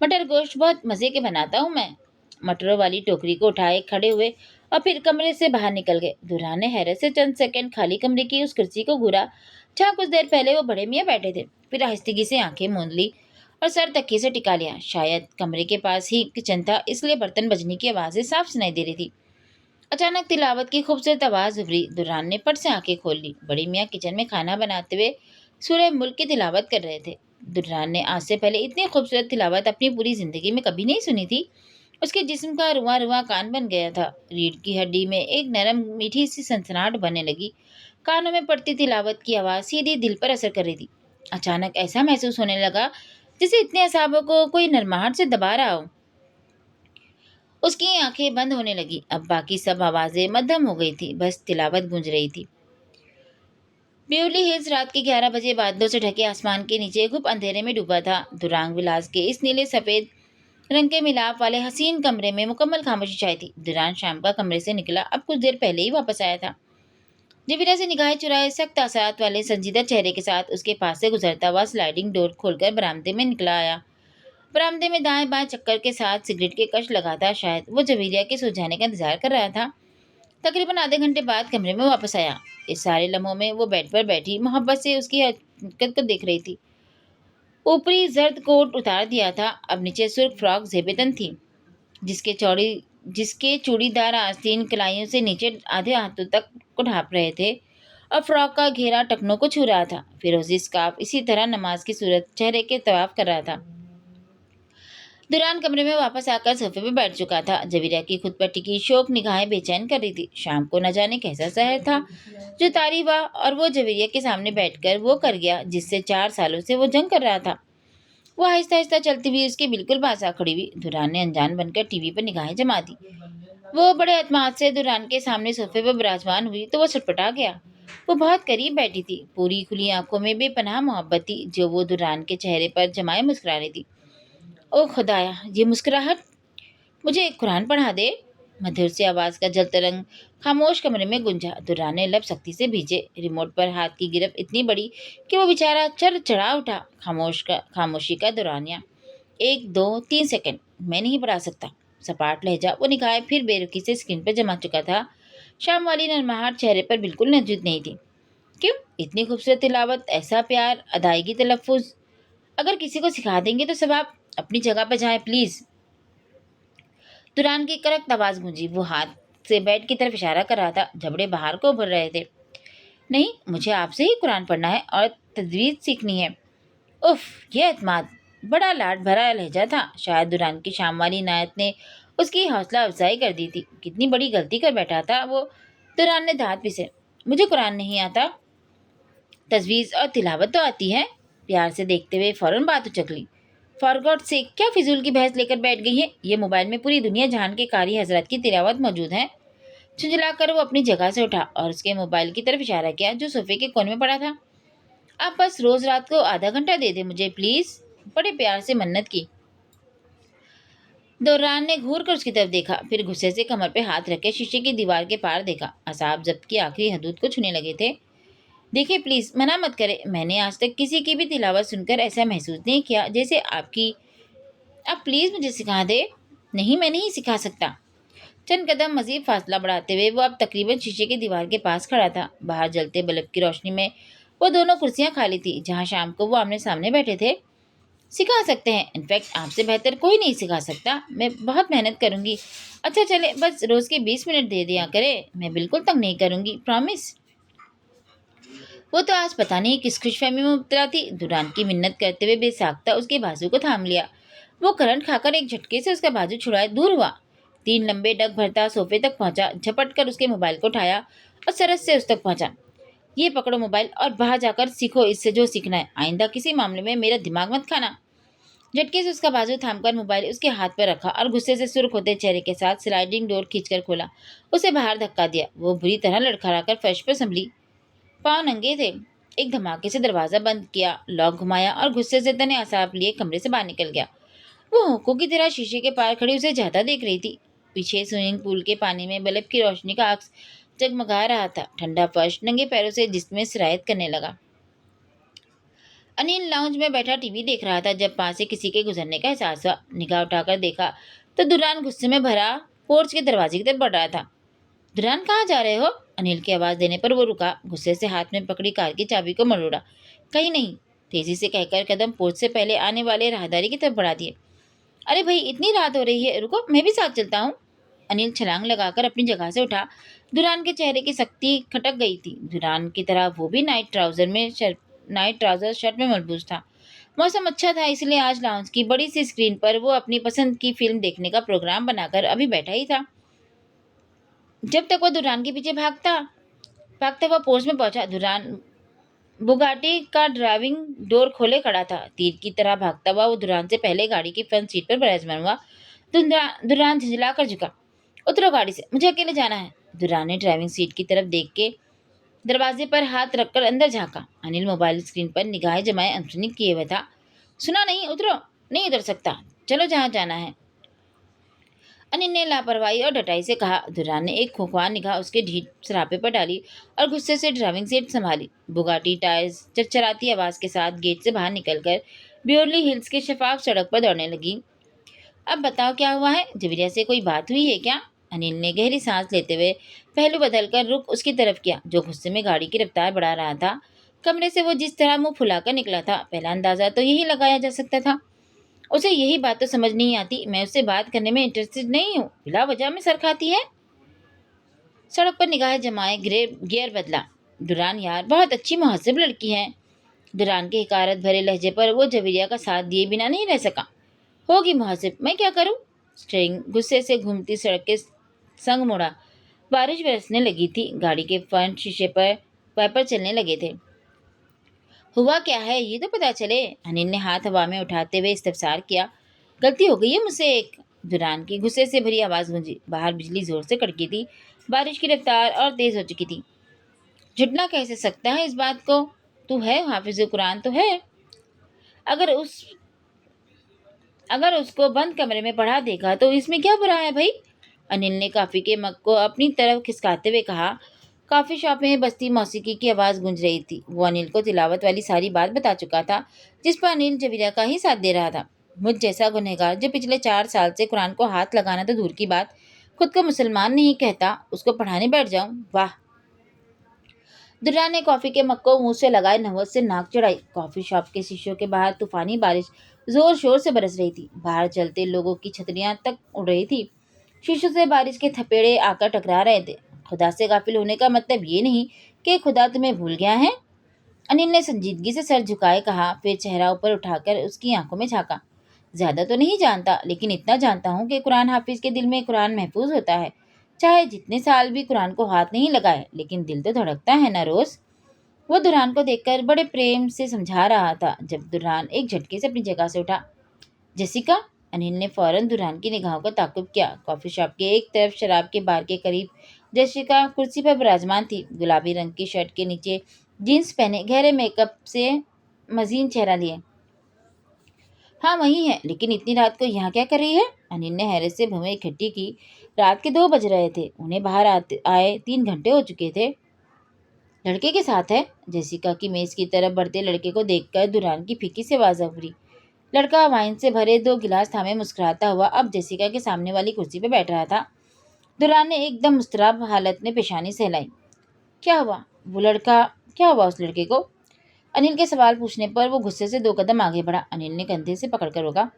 मटर गोश्त बहुत मज़े के बनाता हूँ मैं। मटरों वाली टोकरी को उठाए खड़े हुए और फिर कमरे से बाहर निकल गए। दुल्हन ने हैरत से चंद सेकंड खाली कमरे की उस कुर्सी को घूरा जहाँ कुछ देर पहले वो बड़े मियाँ बैठे थे। फिर आहिस्तेगी से आंखें मूंद ली और सर तकिए से टिका लिया। शायद कमरे के पास ही किचन था, इसलिए बर्तन बजने की आवाज़ें साफ सुनाई दे रही थी। अचानक तिलावत की खूबसूरत आवाज़ उभरी। दुर्रान ने पट से आंखें खोल ली। बड़ी मियाँ किचन में खाना बनाते हुए सूरह मुल्क की तिलावत कर रहे थे। दुर्रान ने आज से पहले इतनी खूबसूरत तिलावत अपनी पूरी जिंदगी में कभी नहीं सुनी थी। उसके जिस्म का रुआ रुआ कान बन गया था। रीढ़ की हड्डी में एक नरम मीठी सी सनसनाहट बनने लगी। कानों में पड़ती तिलावत की आवाज़ सीधी दिल पर असर कर रही थी। अचानक ऐसा महसूस होने लगा जैसे इतने असाबों को कोई नरमाहट से दबा रहा हो। उसकी आंखें बंद होने लगी। अब बाकी सब आवाजें मध्यम हो गई थी, बस तिलावत गूंज रही थी। ब्यूली हिल्स रात के 11 बजे बादलों से ढके आसमान के नीचे खूब अंधेरे में डूबा था। दुरांग विलास के इस नीले सफेद रंग के मिलाप वाले हसीन कमरे में मुकम्मल खामोशी छाई थी। दुरान शाम का कमरे से निकला, अब कुछ देर पहले ही वापस आया था। जबीरा से निगाहें चुराए सख्त आसात वाले संजीदा चेहरे के साथ उसके पास से गुजरता हुआ स्लाइडिंग डोर खोलकर बरामदे में निकला आया। बरामदे में दाएं बाएं चक्कर के साथ सिगरेट के कश लगाता शायद वो जबीरिया के सो जाने का इंतजार कर रहा था। तकरीबन आधे घंटे बाद कमरे में वापस आया। इस सारे लम्हों में वो बेड पर बैठी मोहब्बत से उसकी हरकत को देख रही थी। ऊपरी जर्द कोट उतार दिया था, अब नीचे सुर्ख फ्रॉक जेबेतन थी। जिसके चूड़ीदार आस्तीन कलाइयों से नीचे आधे हाथों तक को ढांप रहे थे और फ्रॉक का घेरा टखनों को छू रहा था। फिरोजी स्कार्फ इसी तरह नमाज की सूरत चेहरे के तवाफ कर रहा था। दुरान कमरे में वापस आकर सोफे पर बैठ चुका था। जबीरा की खुद पर टिकी शोक निगाहें बेचैन कर रही थी। शाम को न जाने कैसा शहर था जो तारी हुआ और वो जबीरिया के सामने बैठकर वो कर गया जिससे 4 सालों से वो जंग कर रहा था। वो आहिस्ता आहिस्ता चलती हुई उसके बिल्कुल पास आ खड़ी हुई। दुरान ने अनजान बनकर टीवी पर निगाहें जमा दी। वो बड़े एतमाद से दुरान के सामने सोफे पर विराजमान हुई तो वो छटपटा गया। वो बहुत करीब बैठी थी। पूरी खुली आंखों में बेपनाह मोहब्बत थी जो वो दुरान के चेहरे पर जमाए मुस्कुरा रही थी। ओ खुदाया, ये मुस्कुराहट! मुझे कुरान पढ़ा दे। मधुर सी आवाज का जल तरंग खामोश कमरे में गुंजा। दुर्रा ने लब सख्ती से भीजे। रिमोट पर हाथ की गिरफ्त इतनी बड़ी कि वो बेचारा चढ़ चढ़ा उठा। खामोशी का दौरानिया 1 2 3 सेकंड। मैं नहीं पढ़ा सकता। सपाट लहजा वो निगाहें फिर बेरुखी से स्क्रीन पर जमा चुका था। शाम वाली नरमाहट चेहरे पर बिल्कुल मौजूद नहीं थी। क्यों? इतनी खूबसूरत तिलावत, ऐसा प्यार, अदायगी, तलफ्फुज। अगर किसी को सिखा देंगे तो सब आप अपनी जगह पर जाएं प्लीज। दुरान की करक आवाज गूंजी। वो हाथ से बेड की तरफ इशारा कर रहा था। जबड़े बाहर को उभर रहे थे। नहीं, मुझे आपसे ही कुरान पढ़ना है और तजवीज सीखनी है। उफ, ये एतमाद! बड़ा लाड भरा लहजा था। शायद दुरान की शाम वाली इनायत ने उसकी हौसला अफजाई कर दी थी। कितनी बड़ी गलती कर बैठा था वो। दुरान ने दांत पिसे। मुझे कुरान नहीं आता, तजवीज और तिलावत तो आती है। प्यार से देखते हुए फौरन बात उचक ली। फॉर गॉड से क्या फिजूल की बहस लेकर बैठ गई है? ये मोबाइल में पूरी दुनिया जहान के कारी हजरत की तिलावत मौजूद है। झुंझलाकर वो अपनी जगह से उठा और उसके मोबाइल की तरफ इशारा किया जो सोफे के कोने में पड़ा था। आप बस रोज रात को आधा घंटा दे दे मुझे प्लीज। बड़े प्यार से मन्नत की। दौरान ने घूर कर उसकी तरफ देखा, फिर गुस्से से कमर पे हाथ रख के शीशे की दीवार के पार देखा। असाब जब्त की आखिरी हदूद को छूने लगे थे। देखिए प्लीज, मना मत करें। मैंने आज तक किसी की भी तिलावत सुनकर ऐसा महसूस नहीं किया जैसे आपकी। आप प्लीज मुझे सिखा दे। नहीं, मैं नहीं सिखा सकता। चंद कदम मजीद फासला बढ़ाते हुए वो अब तकरीबन शीशे की दीवार के पास खड़ा था। बाहर जलते बल्ब की रोशनी में वो दोनों कुर्सियां खाली थी जहां शाम को वो आमने सामने बैठे थे। सिखा सकते हैं, इनफैक्ट आपसे बेहतर कोई नहीं सिखा सकता। मैं बहुत मेहनत करूंगी। अच्छा चले, बस रोज के 20 मिनट दे दिया करे। मैं बिल्कुल तंग नहीं करूंगी, प्रॉमिस। वो तो आज पता नहीं किस खुशफहमी में मुब्तला थी। दुरान की मिन्नत करते हुए बेसाख्ता उसके बाजू को थाम लिया। वो करंट खाकर एक झटके से उसका बाजू छुड़ाए दूर हुआ। 3 लंबे डग भरता सोफे तक पहुंचा, झपट कर उसके मोबाइल को उठाया और सरस से उस तक पहुंचा। ये पकड़ो मोबाइल और बाहर जाकर सीखो इससे जो सीखना है। आइंदा किसी मामले में मेरा दिमाग मत खाना। झटके से उसका बाजू थामकर मोबाइल उसके हाथ पर रखा और गुस्से से सुर्ख होते चेहरे के साथ स्लाइडिंग डोर खींचकर खोला। उसे बाहर धक्का दिया। वो बुरी तरह लड़खड़ाकर फर्श पर संभली। पाँव नंगे थे। एक धमाके से दरवाजा बंद किया, लॉक घुमाया और गुस्से से तने आसाप लिए कमरे से बाहर निकल गया। वो होंकों की तरह शीशे के पार खड़ी उसे ज्यादा देख रही थी। पीछे स्विमिंग पूल के पानी में बल्ब की रोशनी का अक्स जगमगा रहा था। ठंडा फर्श नंगे पैरों से जिसमें सिरायत करने लगा। अनिल लाउंज में बैठा टीवी देख रहा था जब पास से किसी के गुजरने का एहसास हुआ। निगाह उठाकर देखा तो दुरान गुस्से में भरा पोर्च के दरवाजे की तरफ बढ़ रहा था। दुरान, कहाँ जा रहे हो? अनिल की आवाज देने पर वो रुका। गुस्से से हाथ में पकड़ी कार की चाबी को मरोड़ा। कहीं नहीं, तेजी से कहकर कदम पोर्च से पहले आने वाले राहदारी की तरफ बढ़ा दिए। अरे भाई, इतनी रात हो रही है, रुको, मैं भी साथ चलता हूँ। अनिल छलांग लगाकर अपनी जगह से उठा। दुरान के चेहरे की सख्ती खटक गई थी। दुरान की तरह वो भी नाइट ट्राउजर शर्ट में मलबूस था। मौसम अच्छा था इसलिए आज लाउंज की बड़ी सी स्क्रीन पर वो अपनी पसंद की फिल्म देखने का प्रोग्राम बनाकर अभी बैठा ही था। जब तक वो दुरान के पीछे भागता भागता हुआ पोर्च में पहुंचा। दुरान बुगाटी का ड्राइविंग डोर खोले खड़ा था। तीर की तरह भागता हुआ वो दुरान से पहले गाड़ी की फ्रंट सीट पर विराजमान हुआ। दुरान झिझला कर झुका। उतरो गाड़ी से, मुझे अकेले जाना है। दुरान ने ड्राइविंग सीट की तरफ देख के दरवाजे पर हाथ रखकर अंदर झांका। अनिल मोबाइल स्क्रीन पर निगाहें जमाए अनसुनी किए हुए था। सुना नहीं? उतरो। नहीं उतर सकता, चलो जहाँ जाना है, अनिल ने लापरवाही और डटाई से कहा। दुरान ने एक खोखवार निगाह उसके ढीठ सरापे पर डाली और गुस्से से ड्राइविंग सीट संभाली। बुगाटी टायर्स चरचराती आवाज के साथ गेट से बाहर निकलकर ब्योरली हिल्स के शफाफ सड़क पर दौड़ने लगी। अब बताओ क्या हुआ है? जबीरिया से कोई बात हुई है क्या? अनिल ने गहरी सांस लेते हुए पहलू बदलकर रुख उसकी तरफ किया जो गुस्से में गाड़ी की रफ्तार बढ़ा रहा था। कमरे से वो जिस तरह मुंह फुलाकर निकला था, पहला अंदाजा तो यही लगाया जा सकता था। उसे यही बात तो समझ नहीं आती, मैं उससे बात करने में इंटरेस्टेड नहीं हूँ, बिला वजह में सर खाती है। सड़क पर निगाह जमाए गियर बदला। दुरान यार बहुत अच्छी मुहज्जब लड़की है। दुरान के हकारत भरे लहजे पर वो जवेरिया का साथ दिए बिना नहीं रह सका। होगी मुहज्जब, मैं क्या करूं? स्टेरिंग गुस्से से घूमती सड़क के संग मुड़ा। बारिश बरसने लगी थी, गाड़ी के फ्रंट शीशे पर वाइपर चलने लगे थे। हुआ क्या है ये तो पता चले। अनिल ने हाथ हवा में उठाते हुए इस्तफसार किया। गलती हो गई है मुझसे एक। दुरान की गुस्से से भरी आवाज गूंजी। बाहर बिजली जोर से कड़की थी। बारिश की रफ्तार और तेज हो चुकी थी। झुटना कैसे सकता है इस बात को? तू है हाफिज कुरान तो है। अगर उस अगर उसको बंद कमरे में पढ़ा देगा तो इसमें क्या बुरा है भाई? अनिल ने काफी के मग को अपनी तरफ खिसकाते हुए कहा। काफी शॉप में बस्ती मौसीकी की आवाज गूंज रही थी। वो अनिल को तिलावत वाली सारी बात बता चुका था, जिस पर अनिल जबीरा का ही साथ दे रहा था। मुझ जैसा गुनहगार जो पिछले 4 साल से कुरान को हाथ लगाना तो दूर की बात, खुद को मुसलमान नहीं कहता, उसको पढ़ाने बैठ जाऊं? वाह। दुर्रा ने कॉफी के मग को मुंह से लगाए नवज से नाक चढ़ाई। कॉफी शॉप के शीशों के बाहर तूफानी बारिश जोर शोर से बरस रही थी। बाहर चलते लोगों की छतरियां तक उड़ रही थी। शीशों से बारिश के थपेड़े आकर टकरा रहे थे। खुदा से गाफिल होने का मतलब ये नहीं कि खुदा तुम्हें भूल गया है। अनिल ने संजीदगी से सर झुकाए कहा, फिर चेहरा ऊपर उठाकर उसकी आंखों में झांका। ज्यादा तो नहीं जानता, लेकिन इतना जानता हूँ कि कुरान हाफिज के दिल में कुरान महफूज होता है। चाहे जितने साल भी कुरान को हाथ नहीं लगाए, लेकिन दिल तो धड़कता है ना रोज। वो दुरान को देखकर बड़े प्रेम से समझा रहा था, जब दुरान एक झटके से अपनी जगह से उठा। जेसिका? अनिल ने फौरन दुरान की निगाहों का ताकुब किया। कॉफी शॉप के एक तरफ शराब के बार के करीब जेसिका कुर्सी पर विराजमान थी। गुलाबी रंग की शर्ट के नीचे जीन्स पहने, गहरे मेकअप से मजीन चेहरा लिए। हाँ वही है, लेकिन इतनी रात को यहाँ क्या कर रही है? अनिल ने हैरत से भवें इकट्ठी की। रात के 2 बज रहे थे, उन्हें बाहर आए 3 घंटे हो चुके थे। लड़के के साथ है? जेसिका की मेज की तरफ बढ़ते लड़के को देखकर दुरान की फीकी से आवाज उभरी। लड़का वाइन से भरे 2 गिलास थामे मुस्कुराता हुआ अब जेसिका के सामने वाली कुर्सी पर बैठ रहा था। दुरान ने एकदम मुस्तराब हालत में पेशानी सहलाई। क्या हुआ? वो लड़का क्या हुआ उस लड़के को? अनिल के सवाल पूछने पर वो गुस्से से 2 कदम आगे बढ़ा। अनिल ने कंधे से पकड़कर रोका।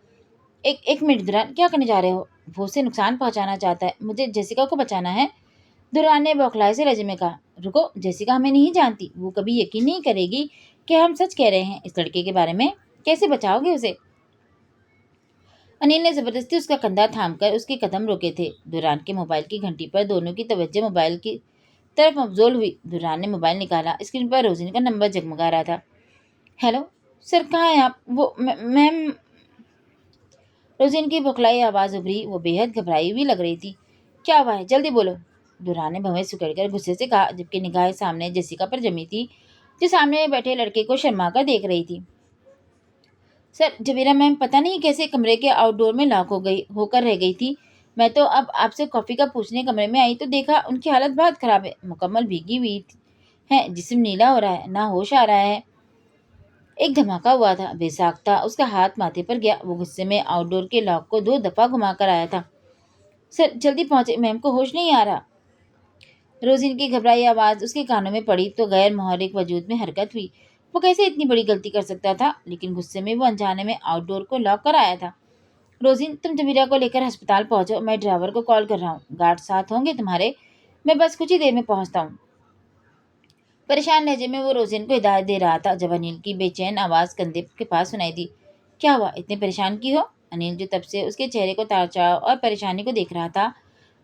एक एक मिनट दुरान, क्या करने जा रहे हो? वो उसे नुकसान पहुंचाना चाहता है, मुझे जेसिका को बचाना है। दुरान ने बौखलाए से लहजे में कहा। रुको, जेसिका हमें नहीं जानती, वो कभी यकीन नहीं करेगी कि हम सच कह रहे हैं इस लड़के के बारे में। कैसे बचाओगे उसे? अनिल ने जबरदस्ती उसका कंधा थामकर उसके कदम रोके थे। दुरान के मोबाइल की घंटी पर दोनों की तवज्जो मोबाइल की तरफ मबजूल हुई। दुरान ने मोबाइल निकाला। स्क्रीन पर रोजिन का नंबर जगमगा रहा था। हेलो सर, कहाँ हैं आप? वो मैम। रोजिन की बौखलाई आवाज उभरी। वो बेहद घबराई हुई लग रही थी। क्या हुआ है, जल्दी बोलो। दुरान ने भवें सुकड़कर गुस्से से कहा, जबकि निगाहें सामने जेसिका पर जमी थी, जो सामने बैठे लड़के को शर्मा कर देख रही थी। सर, जबीरा मैम पता नहीं कैसे कमरे के आउटडोर में लॉक होकर रह गई थी। मैं तो अब आपसे कॉफ़ी का पूछने कमरे में आई तो देखा उनकी हालत बहुत ख़राब है, मुकम्मल भीगी हुई है, जिस्म नीला हो रहा है, ना होश आ रहा है। एक धमाका हुआ था, बेसाख्ता उसका हाथ माथे पर गया। वो गुस्से में आउटडोर के लॉक को 2 दफ़ा घुमा कर आया था। सर जल्दी पहुंचे, मैम को होश नहीं आ रहा। रोजिन की घबराई आवाज़ उसके कानों में पड़ी तो गैर मुहर्रिक वजूद में हरकत हुई। वो कैसे इतनी बड़ी गलती कर सकता था, लेकिन गुस्से में वो अनजाने में आउटडोर को लॉक कर आया था। रोजिन, तुम जमीरा को लेकर अस्पताल पहुंचो, मैं ड्राइवर को कॉल कर रहा हूँ। गार्ड साथ होंगे तुम्हारे? मैं बस कुछ ही देर में पहुंचता हूँ। परेशान लहजे में वो रोजिन को हिदायत दे रहा था, जब अनिल की बेचैन आवाज़ कंधे के पास सुनाई दी। क्या हुआ, इतने परेशान की हो? अनिल, जो तब से उसके चेहरे को तारचाव और परेशानी को देख रहा था,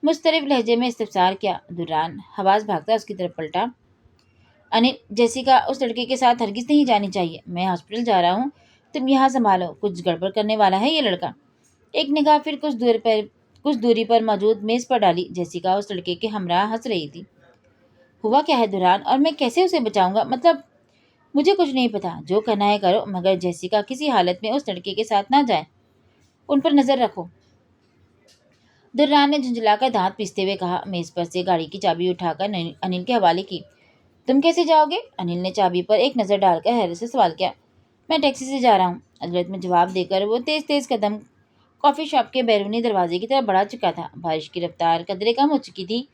मुस्तरब लहजे में इस्तफसार किया। दुरान हवास भागता उसकी तरफ पलटा। अनिल, जेसिका उस लड़के के साथ हरगिज नहीं जानी चाहिए। मैं हॉस्पिटल जा रहा हूँ, तुम यहाँ संभालो, कुछ गड़बड़ करने वाला है ये लड़का। एक निगाह फिर कुछ दूरी पर मौजूद मेज पर डाली। जेसिका उस लड़के के हमराह हंस रही थी। हुआ क्या है दुरान, और मैं कैसे उसे बचाऊंगा? मतलब मुझे कुछ नहीं पता, जो करना है करो, मगर जेसिका किसी हालत में उस लड़के के साथ ना जाए। उन पर नजर रखो। दुर्रान ने झुंझलाकर दांत पीसते हुए कहा। मेज पर से गाड़ी की चाबी उठाकर अनिल के हवाले की। तुम कैसे जाओगे? अनिल ने चाबी पर एक नज़र डालकर हैरत से सवाल किया। मैं टैक्सी से जा रहा हूँ, अदालत में जवाब देकर वो तेज तेज कदम कॉफ़ी शॉप के बैरूनी दरवाजे की तरफ बढ़ा चुका था। बारिश की रफ्तार कदरे कम हो चुकी थी,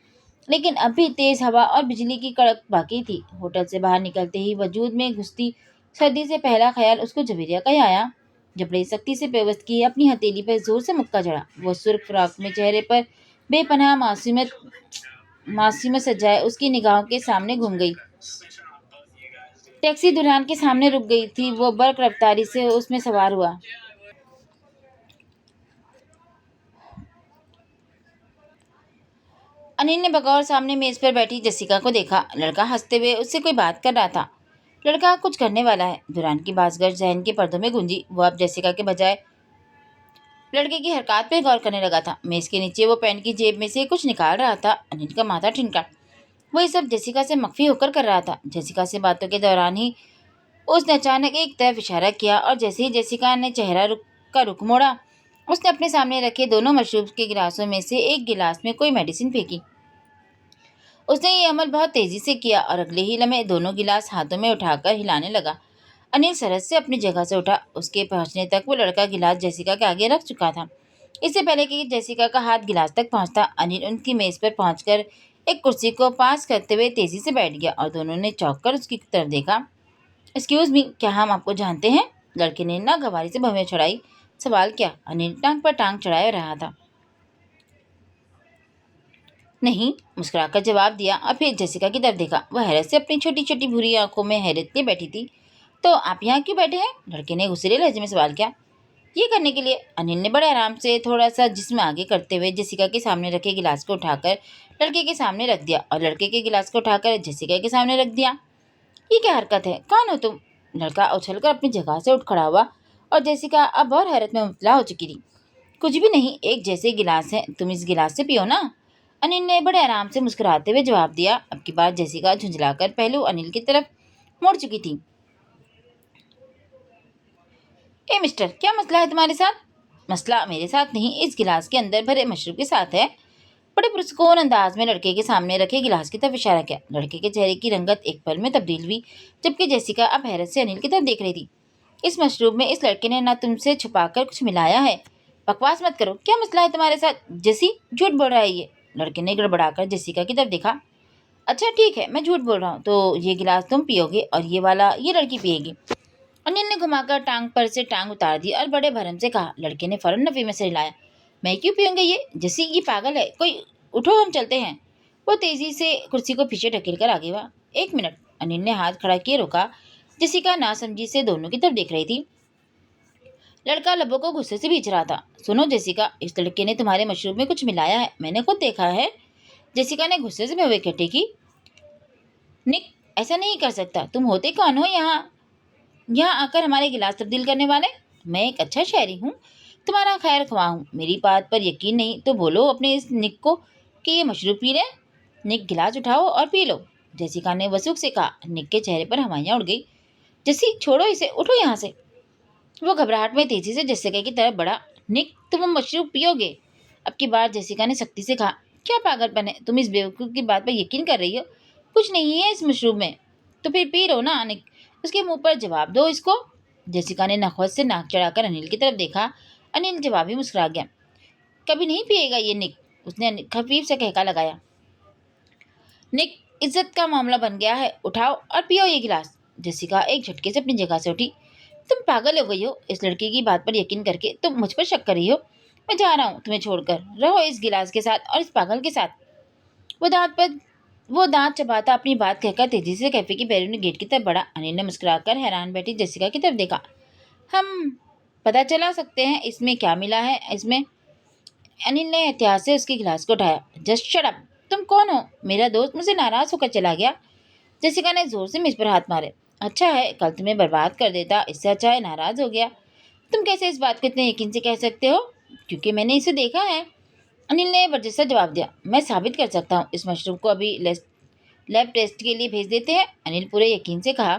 लेकिन अब भी तेज हवा और बिजली की कड़क बाकी थी। होटल से बाहर निकलते ही वजूद में घुसती सर्दी से पहला ख्याल उसको जवेरिया का ही आया। जबड़े सख्ती से पेवस्त किए, अपनी हथेली पर जोर से मुक्का चढ़ा। वो सुर्ख फ्रॉक में चेहरे पर बेपनाह मासूमियत मासूमियत सजाए उसकी निगाहों के सामने घूम गई। टैक्सी दुल्हन के सामने रुक गई थी। वो बर्क रफ्तारी से उसमें सवार हुआ। अनिल ने बगौर सामने मेज पर बैठी जसिका को देखा। लड़का हंसते हुए उससे कोई बात कर रहा था। लड़का कुछ करने वाला है। दुरान की बाजगर जहन के पर्दों में गूंजी। वो अब जसिका के बजाय लड़के की हरकत पे गौर करने लगा था। मेज के नीचे वो पैंट की जेब में से कुछ निकाल रहा था। अनिल का माथा ठिनका। वो ये सब जसिका से मख्फी होकर कर रहा था। जसिका से बातों के दौरान ही उसने अचानक एक तरफ इशारा किया और जैसे ही जसिका ने चेहरा रुख मोड़ा, उसने अपने सामने रखे दोनों मशरूब के गिलासों में से एक गिलास में कोई मेडिसिन फेंकी। उसने ये अमल बहुत तेजी से किया और अगले ही लम्हे दोनों गिलास हाथों में उठाकर हिलाने लगा। अनिल सरस से अपनी जगह से उठा। उसके पहुंचने तक वो लड़का गिलास जसिका के आगे रख चुका था। इससे पहले कि जसिका का हाथ गिलास तक पहुंचता, अनिल उनकी मेज पर पहुंचकर एक कुर्सी को पास करते हुए तेजी से बैठ गया और दोनों ने चौंक कर उसकी तरफ देखा। एक्सक्यूज मी, क्या हम आपको जानते हैं? लड़के ने नागवारी से भवें चढ़ाई। सवाल क्या? अनिल टांग पर टांग चढ़ाए रहा था। नहीं, मुस्कुराकर जवाब दिया और फिर जसिका की तरफ देखा। वह हैरत से अपनी छोटी छोटी भूरी आंखों में हैरत लिए बैठी थी। तो आप यहाँ क्यों बैठे हैं? लड़के ने गुस्सेले लहजे में सवाल किया। ये करने के लिए। अनिल ने बड़े आराम से थोड़ा सा जिस्म आगे करते हुए जसिका के सामने रखे गिलास को उठाकर लड़के के सामने रख दिया और लड़के के गिलास को उठाकर जसिका के सामने रख दिया। ये क्या हरकत है? कौन हो तुम? लड़का उछलकर अपनी जगह से उठ खड़ा हुआ और जसिका अब और हैरत में मुबतला हो चुकी थी। कुछ भी नहीं, एक जैसे गिलास है, तुम इस गिलास से पियो ना। अनिल ने बड़े आराम से मुस्कुराते हुए जवाब दिया। अब की बार जसिका झुंझलाकर पहलू अनिल की तरफ मुड़ चुकी थी। ए मिस्टर, क्या मसला है तुम्हारे साथ? मसला मेरे साथ नहीं, इस गिलास के अंदर भरे मशरूब के साथ है। बड़े पुरस्कून अंदाज में लड़के के सामने रखे गिलास की तरफ इशारा किया। लड़के के चेहरे की रंगत एक पल में तब्दील हुई, जबकि जसिका अब हैरत से अनिल की तरफ देख रही थी। इस मशरूब में इस लड़के ने ना तुमसे छुपाकर कुछ मिलाया है। बकवास मत करो, क्या मसला है तुम्हारे साथ? जसी झूठ बोल रहा है ये। लड़के ने गड़बड़ाकर जसिका की तरफ देखा। अच्छा ठीक है, मैं झूठ बोल रहा हूँ, तो ये गिलास तुम पियोगे और ये वाला ये लड़की पिएगी। अनिल ने घुमाकर टांग पर से टांग उतार दी और बड़े भरम से कहा। लड़के ने फौरन नफी में से हिलाया। मैं क्यों पीऊंगी ये? जैसी ये पागल है कोई। उठो, हम चलते हैं। वो तेजी से कुर्सी को पीछे ढकेल कर आगे हुआ। एक मिनट, अनिल ने हाथ खड़ा किए रोका। जसिका नासमझी से दोनों की तरफ देख रही थी। लड़का लबों को गुस्से से भींच रहा था। सुनो जसिका, इस लड़के ने तुम्हारे मशरूब में कुछ मिलाया है, मैंने खुद देखा है। जसिका ने गुस्से से भवें इकट्ठी की। निक, ऐसा नहीं कर सकता। तुम होते कौन हो यहाँ यहाँ आकर हमारे गिलास तब्दील करने वाले? मैं एक अच्छा शहरी हूँ, तुम्हारा खैर ख्वाह हूँ। मेरी बात पर यकीन नहीं तो बोलो अपने इस निक को कि ये मशरूब पी ले। निक, गिलास उठाओ और पी लो। जसिका ने वसूख से कहा। निक के चेहरे पर हवाइयाँ उड़ गई। जसी, छोड़ो इसे, उठो यहाँ से। वो घबराहट में तेजी से जसिका की तरफ बढ़ा। निक, तुम मशरूब पियोगे? अब की बार जसिका ने सख्ती से कहा। क्या पागलपन है? तुम इस बेवकूफ़ की बात पर यकीन कर रही हो? कुछ नहीं है इस मशरूब में। तो फिर पी लो ना। निक, उसके मुंह पर जवाब दो इसको। जसिका ने नखवत से नाक चढ़ाकर अनिल की तरफ देखा। अनिल जवाबी मुस्कुरा गया। कभी नहीं पिएगा ये निक, उसने खफीफ से कहका लगाया। निक, इज्जत का मामला बन गया है, उठाओ और पियो ये गिलास। जसिका एक झटके से अपनी जगह से उठी। तुम पागल हो गई हो इस लड़की की बात पर यकीन करके? तुम मुझ पर शक कर रही हो? मैं जा रहा हूँ तुम्हें छोड़कर। रहो इस गिलास के साथ और इस पागल के साथ। वो दांत पर वो दांत चबाता अपनी बात कहकर तेजी से कैफे की बैरूनी गेट की तरफ बढ़ा। अनिल ने मुस्कुराकर हैरान बैठी जसिका की तरफ देखा। हम पता चला सकते हैं इसमें क्या मिला है इसमें? अनिल ने एहतियात से उसके गिलास को उठाया। Just shut up. तुम कौन हो? मेरा दोस्त मुझसे नाराज होकर चला गया। जसिका ने जोर से मुझ पर हाथ मारे। अच्छा है, कल तुम्हें बर्बाद कर देता, इससे अच्छा है नाराज हो गया। तुम कैसे इस बात को इतने यकीन से कह सकते हो? क्योंकि मैंने इसे देखा है। अनिल ने बर्जस्ता जवाब दिया। मैं साबित कर सकता हूँ। इस मशरूम को अभी लैब टेस्ट के लिए भेज देते हैं, अनिल पूरे यकीन से कहा।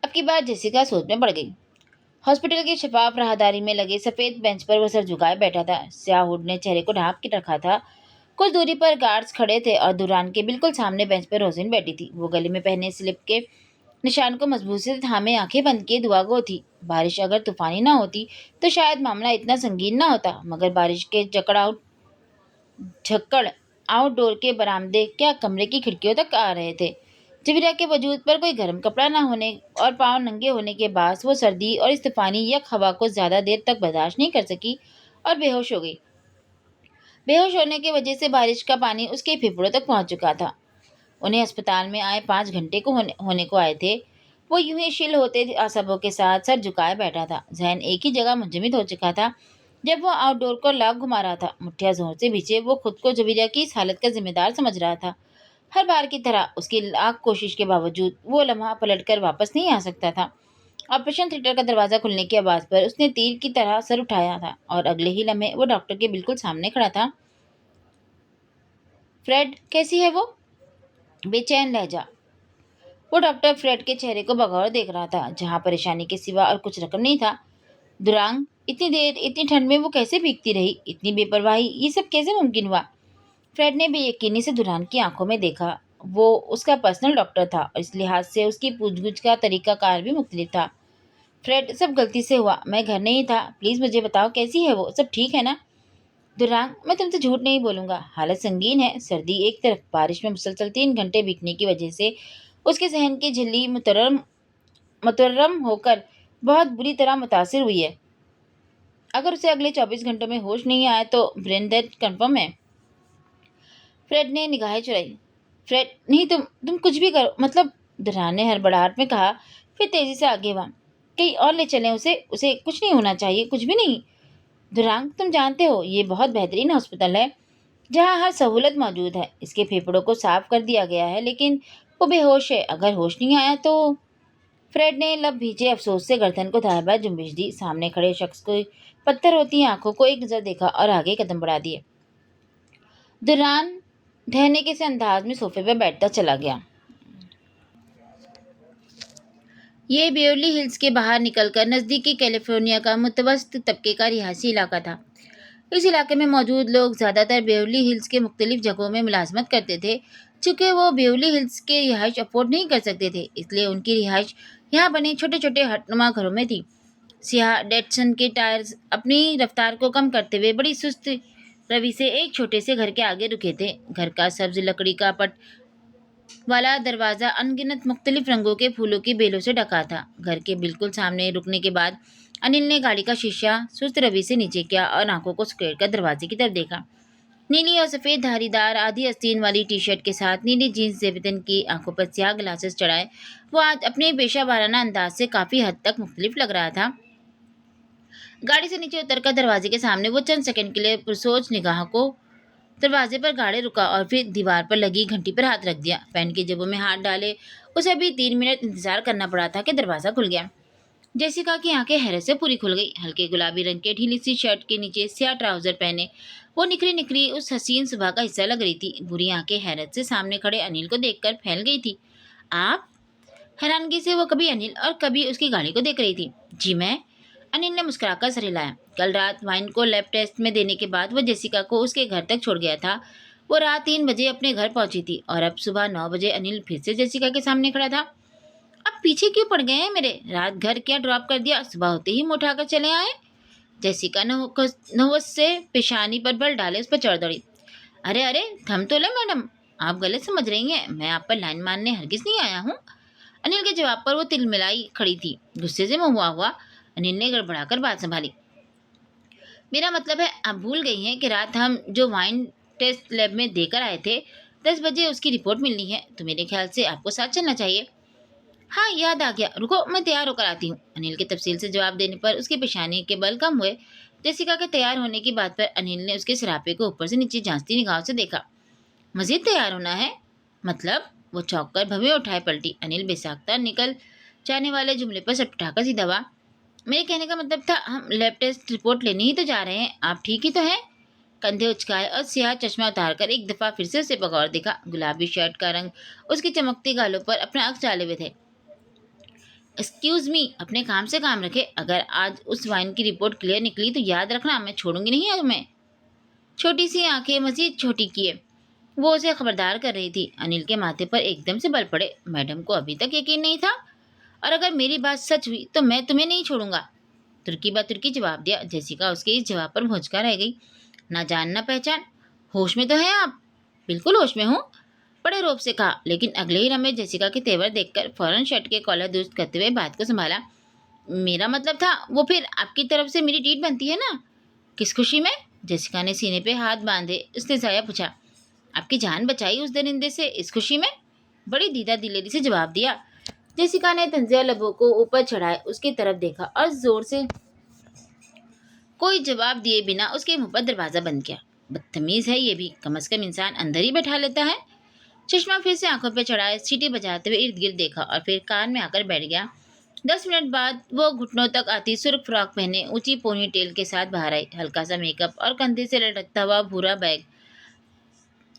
अब की बात जसिका सोच में पड़ गई। हॉस्पिटल के शफाफ राहदारी में लगे सफेद बेंच पर वो सर झुकाए बैठा था। स्याह हुड ने चेहरे को ढांप के रखा था। कुछ दूरी पर गार्ड्स खड़े थे और दुरान के बिल्कुल सामने बेंच पर रोजिन बैठी थी। वो गले में पहने स्लिप के निशान को मजबूत से थामे आंखें बंद किए दुआ गो थी। बारिश अगर तूफानी ना होती तो शायद मामला इतना संगीन ना होता, मगर बारिश के झक्कड़ आउटडोर के बरामदे क्या कमरे की खिड़कियों तक आ रहे थे। जबीरा के वजूद पर कोई गर्म कपड़ा ना होने और पाँव नंगे होने के बायस वो सर्दी और इस तूफानी यख हवा को ज्यादा देर तक बर्दाश्त नहीं कर सकी और बेहोश हो गई। बेहोश होने की वजह से बारिश का पानी उसके फेफड़ों तक पहुंच चुका था। उन्हें अस्पताल में आए 5 घंटे को होने को आए थे। वो यूं ही शिल होते आसबों के साथ सर झुकाए बैठा था। जहन एक ही जगह मुंजमद हो चुका था। जब वो आउटडोर को लाख घुमा रहा था, मुठ्ठियां जोर से भींचे, वो खुद को जबीरा की इस हालत का जिम्मेदार समझ रहा था। हर बार की तरह उसकी लाख कोशिश के बावजूद वो लम्हा पलटकर वापस नहीं आ सकता था। ऑपरेशन थिएटर का दरवाजा खुलने की आवाज पर उसने तीर की तरह सर उठाया था और अगले ही लम्हे वो डॉक्टर के बिल्कुल सामने खड़ा था। फ्रेड, कैसी है वो? बेचैन लहजा। वो डॉक्टर फ्रेड के चेहरे को बगौर देख रहा था, जहाँ परेशानी के सिवा और कुछ रकम नहीं था। दुरांग, इतनी देर इतनी ठंड में वो कैसे भीगती रही? इतनी बेपरवाही, ये सब कैसे मुमकिन हुआ? फ्रेड ने बेयकीनी से दुरान की आंखों में देखा। वो उसका पर्सनल डॉक्टर था और इस लिहाज से उसकी पूछगछ का तरीकाकार भी मुख्तलिफ था। फ्रेड, सब गलती से हुआ, मैं घर नहीं था, प्लीज मुझे बताओ कैसी है वो, सब ठीक है ना? दुरांग, मैं तुमसे झूठ नहीं बोलूंगा, हालत संगीन है। सर्दी एक तरफ, बारिश में मुसलसल 3 घंटे भीगने की वजह से उसके जहन की झिल्ली मुतर्रम होकर बहुत बुरी तरह मुतासिर हुई है। अगर उसे अगले 24 घंटों में होश नहीं आया तो ब्रेन डेथ कन्फर्म है। फ्रेड ने निगाहें चुराई। फ्रेड, नहीं, तुम कुछ भी करो, मतलब, दुरान ने हड़बड़ाहट में कहा, फिर तेजी से आगे बढ़ा। कहीं और ले चलें उसे, उसे कुछ नहीं होना चाहिए, कुछ भी नहीं। दुरांग, तुम जानते हो ये बहुत बेहतरीन हॉस्पिटल है जहाँ हर सहूलत मौजूद है। इसके फेफड़ों को साफ कर दिया गया है, लेकिन वो बेहोश है। अगर होश नहीं आया तो? फ्रेड ने लब भींचे अफसोस से गर्दन को दाएं बाएं जुम्बिश दी। सामने खड़े शख्स को पत्थर होती आंखों को एक नजर देखा और आगे कदम बढ़ा दिए। दुरान ढहने के से अंदाज में सोफे पर बैठता चला गया। ये बेवरली हिल्स के बाहर निकलकर नज़दीकी कैलिफोर्निया का मुतवस्तित तबके का रिहायशी इलाका था। इस इलाके में मौजूद लोग ज़्यादातर बेवरली हिल्स के मुख्तलिफ जगहों में मुलाजमत करते थे। चूँकि वो बेवरली हिल्स के रिहाइश अफोर्ड नहीं कर सकते थे, इसलिए उनकी रिहाइश यहाँ बने छोटे छोटे हटनुमा घरों में थी। सियाह डेटसन के टायर्स अपनी रफ्तार को कम करते हुए बड़ी सुस्त रवि से एक छोटे से घर के आगे रुके थे। घर का सब्ज लकड़ी का पट वाला दरवाज़ा अनगिनत मुख्तलिफ रंगों के फूलों की बेलों से ढका था। घर के बिल्कुल सामने रुकने के बाद अनिल ने गाड़ी का शीशा सुस्त रवि से नीचे किया और आंखों को सिकुड़ कर दरवाजे की तरफ देखा। नीली और सफ़ेद धारीदार आधी आस्तीन वाली टी शर्ट के साथ नीली जीन्स जेबतन की आंखों पर स्याह ग्लासेस चढ़ाए वो आज अपने पेशा वाराना अंदाज से काफ़ी हद तक मुख्तलिफ लग रहा था। गाड़ी से नीचे उतरकर दरवाजे के सामने वो चंद सेकंड के लिए पुरसोच निगाह को दरवाजे पर गाड़े रुका और फिर दीवार पर लगी घंटी पर हाथ रख दिया। पैन की जेबों में हाथ डाले उसे अभी 3 मिनट इंतजार करना पड़ा था कि दरवाज़ा खुल गया। जेसिका की आंखें हैरत से पूरी खुल गई। हल्के गुलाबी रंग के ढीली सी शर्ट के नीचे स्याह ट्राउजर पहने वो निखरी निखरी उस हसीन सुबह का हिस्सा लग रही थी। बुरी आंखें हैरत से सामने खड़े अनिल को देखकर फैल गई थी। आप? हैरानगी से वो कभी अनिल और कभी उसकी गाड़ी को देख रही थी। जी मैं। अनिल ने मुस्कुराकर सर हिलाया। कल रात वाइन को लैब टेस्ट में देने के बाद वो जेसिका को उसके घर तक छोड़ गया था। वो रात 3 बजे अपने घर पहुंची थी और अब सुबह 9 बजे अनिल फिर से जेसिका के सामने खड़ा था। अब पीछे क्यों पड़ गए हैं मेरे? रात घर क्या ड्रॉप कर दिया, सुबह होते ही मुँह उठाकर चले आए? जेसिका नहुस से पेशानी पर बल डाले उस पर चढ़ दौड़ी। अरे अरे, थम तो ले मैडम, आप गलत समझ रही हैं, मैं आप पर लाइन मारने हरगिज नहीं आया हूँ। अनिल के जवाब पर वो तिलमिलाई खड़ी थी। गुस्से से मुँह हुआ अनिल ने गड़बड़ाकर बात संभाली। मेरा मतलब है, आप भूल गई हैं कि रात हम जो वाइन टेस्ट लैब में देकर आए थे, 10 बजे उसकी रिपोर्ट मिलनी है, तो मेरे ख्याल से आपको साथ चलना चाहिए। हाँ, याद आ गया, रुको मैं तैयार होकर आती हूँ। अनिल के तफसील से जवाब देने पर उसकी पेशानी के बल कम हुए। जेसिका के तैयार होने की बात पर अनिल ने उसके सरापे को ऊपर से नीचे जांचती निगाहों से देखा। मजीद तैयार होना है? मतलब? वो चौंक कर भवें उठाए पलटी। अनिल बेसाख्ता निकल जाने वाले जुमले पर सटपटाकर सीधा हुआ। मेरे कहने का मतलब था, हम लैब टेस्ट रिपोर्ट लेने ही तो जा रहे हैं, आप ठीक ही तो हैं? कंधे उचकाए और सियाह चश्मा उतारकर एक दफ़ा फिर से उसे बगौर देखा। गुलाबी शर्ट का रंग उसकी चमकती गालों पर अपना अक्स डाले हुए थे। एक्सक्यूज़ मी, अपने काम से काम रखे। अगर आज उस वाइन की रिपोर्ट क्लियर निकली तो याद रखना, मैं छोड़ूंगी नहीं तुम्हें। छोटी सी आंखें मजीद छोटी किए वो उसे खबरदार कर रही थी। अनिल के माथे पर एकदम से बल पड़े। मैडम को अभी तक यकीन नहीं था, और अगर मेरी बात सच हुई तो मैं तुम्हें नहीं छोड़ूंगा। तुर्की बा तुर्की जवाब दिया। जेसिका उसके इस जवाब पर भौंचका रह गई। ना जान ना पहचान, होश में तो है आप? बिल्कुल होश में हूँ। बड़े रौब से कहा, लेकिन अगले ही लम्हे जेसिका के तेवर देखकर फौरन शर्ट के कॉलर दुरुस्त करते हुए बात को संभाला। मेरा मतलब था, वो फिर आपकी तरफ से मेरी डीट बनती है ना? किस खुशी में? जेसिका ने सीने पे हाथ बांधे उसने जाया पूछा। आपकी जान बचाई उस दरिंदे से, इस खुशी में? बड़ी दीदा दिलेरी से जवाब दिया। जेसिका ने तंजिया लबों को ऊपर चढ़ाए उसकी तरफ देखा और जोर से कोई जवाब दिए बिना उसके मुंह पर दरवाजा बंद किया। बदतमीज है ये भी, कम से कम इंसान अंदर ही बैठा लेता है। चश्मा फिर से आंखों पर चढ़ाए सीटी बजाते हुए इर्द गिर्द देखा और फिर कान में आकर बैठ गया। 10 मिनट बाद वो घुटनों तक आती सुर्ख फ्रॉक पहने ऊंची पोनी टेल के साथ बाहर आई। हल्का सा मेकअप और कंधे से लटकता हुआ भूरा बैग,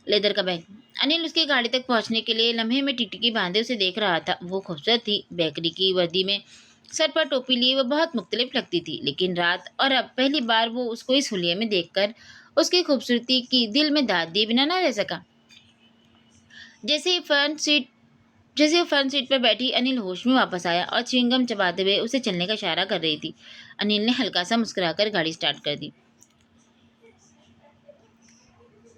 लेदर का बैग। अनिल उसकी गाड़ी तक पहुंचने के लिए लम्हे में टिकटिकी बांधे उसे देख रहा था। वो खूबसूरत थी, बेकरी की वर्दी में सर पर टोपी लिए वो बहुत मुख्तलिफ लगती थी, लेकिन रात और अब पहली बार वो उसको इस हुलिये में देखकर उसकी खूबसूरती की दिल में दाद दिए बिना न रह सका। जैसे ही फ्रंट सीट जैसे वो फ्रंट सीट पर बैठी, अनिल होश में वापस आया और च्युइंगम चबाते हुए उसे चलने का इशारा कर रही थी। अनिल ने हल्का सा मुस्कुराकर गाड़ी स्टार्ट कर दी।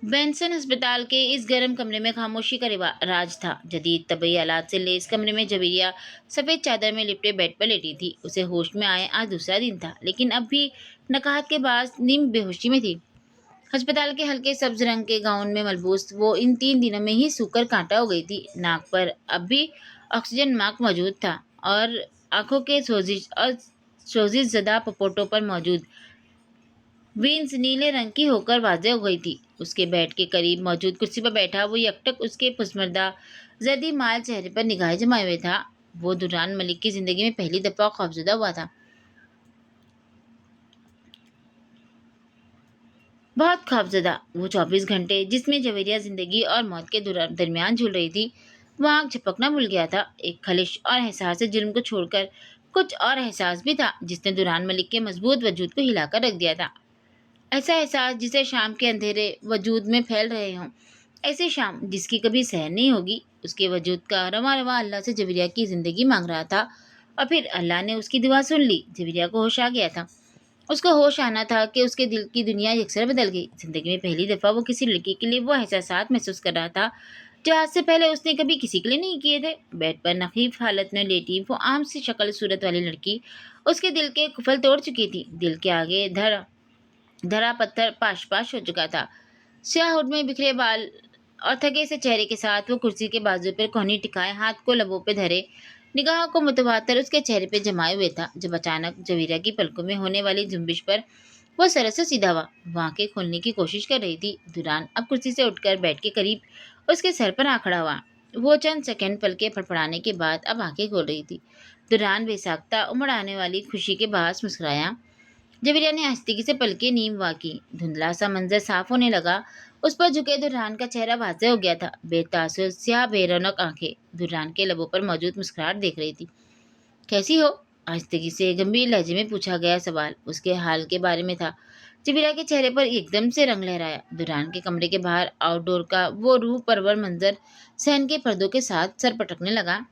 बेंसन अस्पताल के इस गर्म कमरे में खामोशी का राज था। जदीद तबी आलात से लैस कमरे में जबीरिया सफ़ेद चादर में लिपटे बेड पर लेटी थी। उसे होश में आए आज दूसरा दिन था, लेकिन अब भी नकाहत के बाद नीम बेहोशी में थी। अस्पताल के हल्के सब्ज रंग के गाउन में मलबूस वो इन 3 दिनों में ही सूखकर कांटा हो गई थी। नाक पर अब भी ऑक्सीजन मास्क मौजूद था और आंखों के सोजिश ज़दा पपोटों पर मौजूद वेन्स नीले रंग की होकर वाज़ेह हो गई थी। उसके बेड के करीब मौजूद कुर्सी पर बैठा वो यकटक उसके पुस्मर्दा जदी माल चेहरे पर निगाहें जमाए हुए था। वो दुरान मलिक की जिंदगी में पहली दफा खौफजदा हुआ था। बहुत खौफजदा। वो 24 घंटे जिसमें जवेरिया जिंदगी और मौत के दरमियान झूल रही थी, वो आँख झपकना भूल गया था। एक खलिश और एहसास जुर्म को छोड़कर कुछ और एहसास भी था जिसने दुरान मलिक के मजबूत वजूद को हिलाकर रख दिया था। ऐसा एहसास जिसे शाम के अंधेरे वजूद में फैल रहे हों, ऐसी शाम जिसकी कभी सहर नहीं होगी। उसके वजूद का रवा रवा अल्लाह से जवेरिया की ज़िंदगी मांग रहा था और फिर अल्लाह ने उसकी दुआ सुन ली। जवेरिया को होश आ गया था। उसको होश आना था कि उसके दिल की दुनिया यकसर बदल गई। ज़िंदगी में पहली दफ़ा वो किसी लड़की के लिए वो एहसास महसूस कर रहा था जो आज से पहले उसने कभी किसी के लिए नहीं किए थे। बेड पर नखीफ हालत में लेटी वो आम सी शक्ल सूरत वाली लड़की उसके दिल के कुफल तोड़ चुकी थी। दिल के आगे धरा पत्थर पाश पाश हो चुका था। स्याह हुड में बिखरे बाल और थके से चेहरे के साथ वो कुर्सी के बाजू पर कोहनी टिकाए हाथ को लबों पे धरे निगाहों को मुतवातर उसके चेहरे पे जमाए हुए था, जब अचानक जवीरा की पलकों में होने वाली जुम्बिश पर वो सरस से सीधा हुआ। वो आंखें खोलने की कोशिश कर रही थी। दुरान अब कुर्सी से उठकर बेड के करीब उसके सर पर आ खड़ा हुआ। वो चंद सेकंड पलके फड़फड़ाने के बाद अब आंखें खोल रही थी। दुरान बेसाख्ता उमड़ आने वाली खुशी के बाहर मुस्कुराया। जवेरिया ने आहिस्तेगी से पलकें नीम वाकी। धुंधला सा मंजर साफ होने लगा। उस पर झुके दुर्रान का चेहरा वाज़ेह हो गया था। बेतासुर स्याह बेरौनक आंखें दुर्रान के लबों पर मौजूद मुस्कुराहट देख रही थी। कैसी हो? आहिस्तेगी से गंभीर लहजे में पूछा गया सवाल उसके हाल के बारे में था। जवेरिया के चेहरे पर एकदम से रंग लहराया। दुर्रान के कमरे के बाहर आउटडोर का वो रूह परवर मंजर सहन के पर्दों के साथ सर पटकने लगा।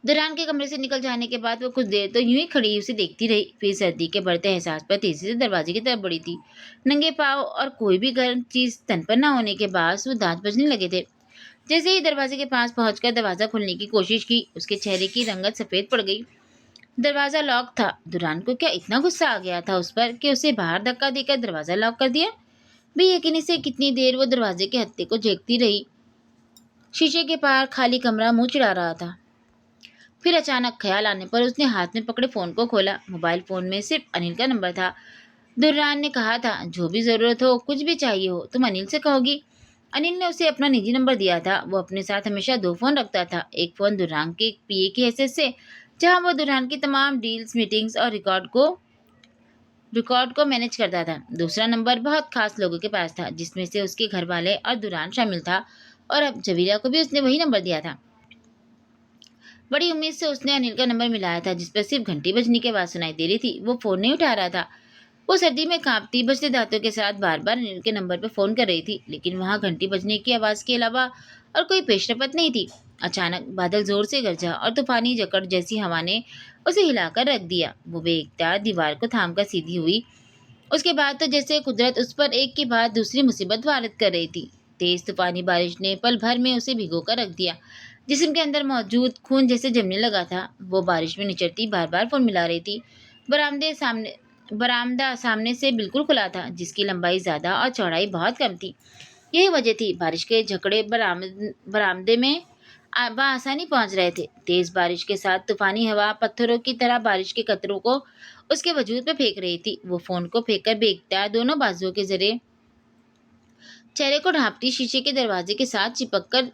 दुरान के कमरे से निकल जाने के बाद वो कुछ देर तो यूं ही खड़ी उसे देखती रही। फिर सर्दी के बढ़ते एहसास पर तेजी से दरवाजे की तरफ बढ़ी थी। नंगे पाँव और कोई भी गर्म चीज तन पर न होने के बाद वो दांत बजने लगे थे। जैसे ही दरवाजे के पास पहुंचकर दरवाजा खोलने की कोशिश की, उसके चेहरे की रंगत सफेद पड़ गई। दरवाजा लॉक था। दुरान को क्या इतना गुस्सा आ गया था उस पर कि उसे बाहर धक्का देकर दरवाजा लॉक कर दिया। बेयकीनी से कितनी देर वो दरवाजे के हत्थे को झेकती रही। शीशे के पार खाली कमरा मुंह चिढ़ा रहा था। फिर अचानक ख्याल आने पर उसने हाथ में पकड़े फ़ोन को खोला। मोबाइल फ़ोन में सिर्फ अनिल का नंबर था। दुर्रान ने कहा था, जो भी ज़रूरत हो, कुछ भी चाहिए हो, तुम अनिल से कहोगी। अनिल ने उसे अपना निजी नंबर दिया था। वो अपने साथ हमेशा 2 फ़ोन रखता था। एक फ़ोन दुर्रान के पीए की हैसियत से, जहाँ वो दुर्रान की तमाम डील्स, मीटिंग्स और रिकॉर्ड को मैनेज करता था। दूसरा नंबर बहुत खास लोगों के पास था, जिसमें से उसके घर वाले और दुरान शामिल था। और अब जवीरा को भी उसने वही नंबर दिया था। बड़ी उम्मीद से उसने अनिल का नंबर मिलाया था, जिस पर सिर्फ घंटी बजने की आवाज़ सुनाई दे रही थी। वो फ़ोन नहीं उठा रहा था। वो सर्दी में कांपती बजते दांतों के साथ बार बार अनिल के नंबर पर फ़ोन कर रही थी, लेकिन वहाँ घंटी बजने की आवाज़ के अलावा और कोई पेशरफत नहीं थी। अचानक बादल ज़ोर से गरजा और तूफानी जकड़ जैसी हवा ने उसे हिलाकर रख दिया। वो बेइख्तियार दीवार को थाम कर सीधी हुई। उसके बाद तो जैसे कुदरत उस पर एक के बाद दूसरी मुसीबत वारिद कर रही थी। तेज तूफानी बारिश ने पल भर में उसे भिगो कर रख दिया। जिस्म के अंदर मौजूद खून जैसे जमने लगा था। वो बारिश में निचरती बार बार फोन मिला रही थी। बरामदा सामने से बिल्कुल खुला था, जिसकी लंबाई ज्यादा और चौड़ाई बहुत कम थी। यही वजह थी बारिश के झकड़े बरामदे में आसानी पहुंच रहे थे। तेज बारिश के साथ तूफानी हवा पत्थरों की तरह बारिश के कतरों को उसके वजूद पे फेंक रही थी। वो फोन को फेंक कर बेख्तियार दोनों बाजुओं के जरिए चेहरे को ढांपती शीशे के दरवाजे के साथ चिपक कर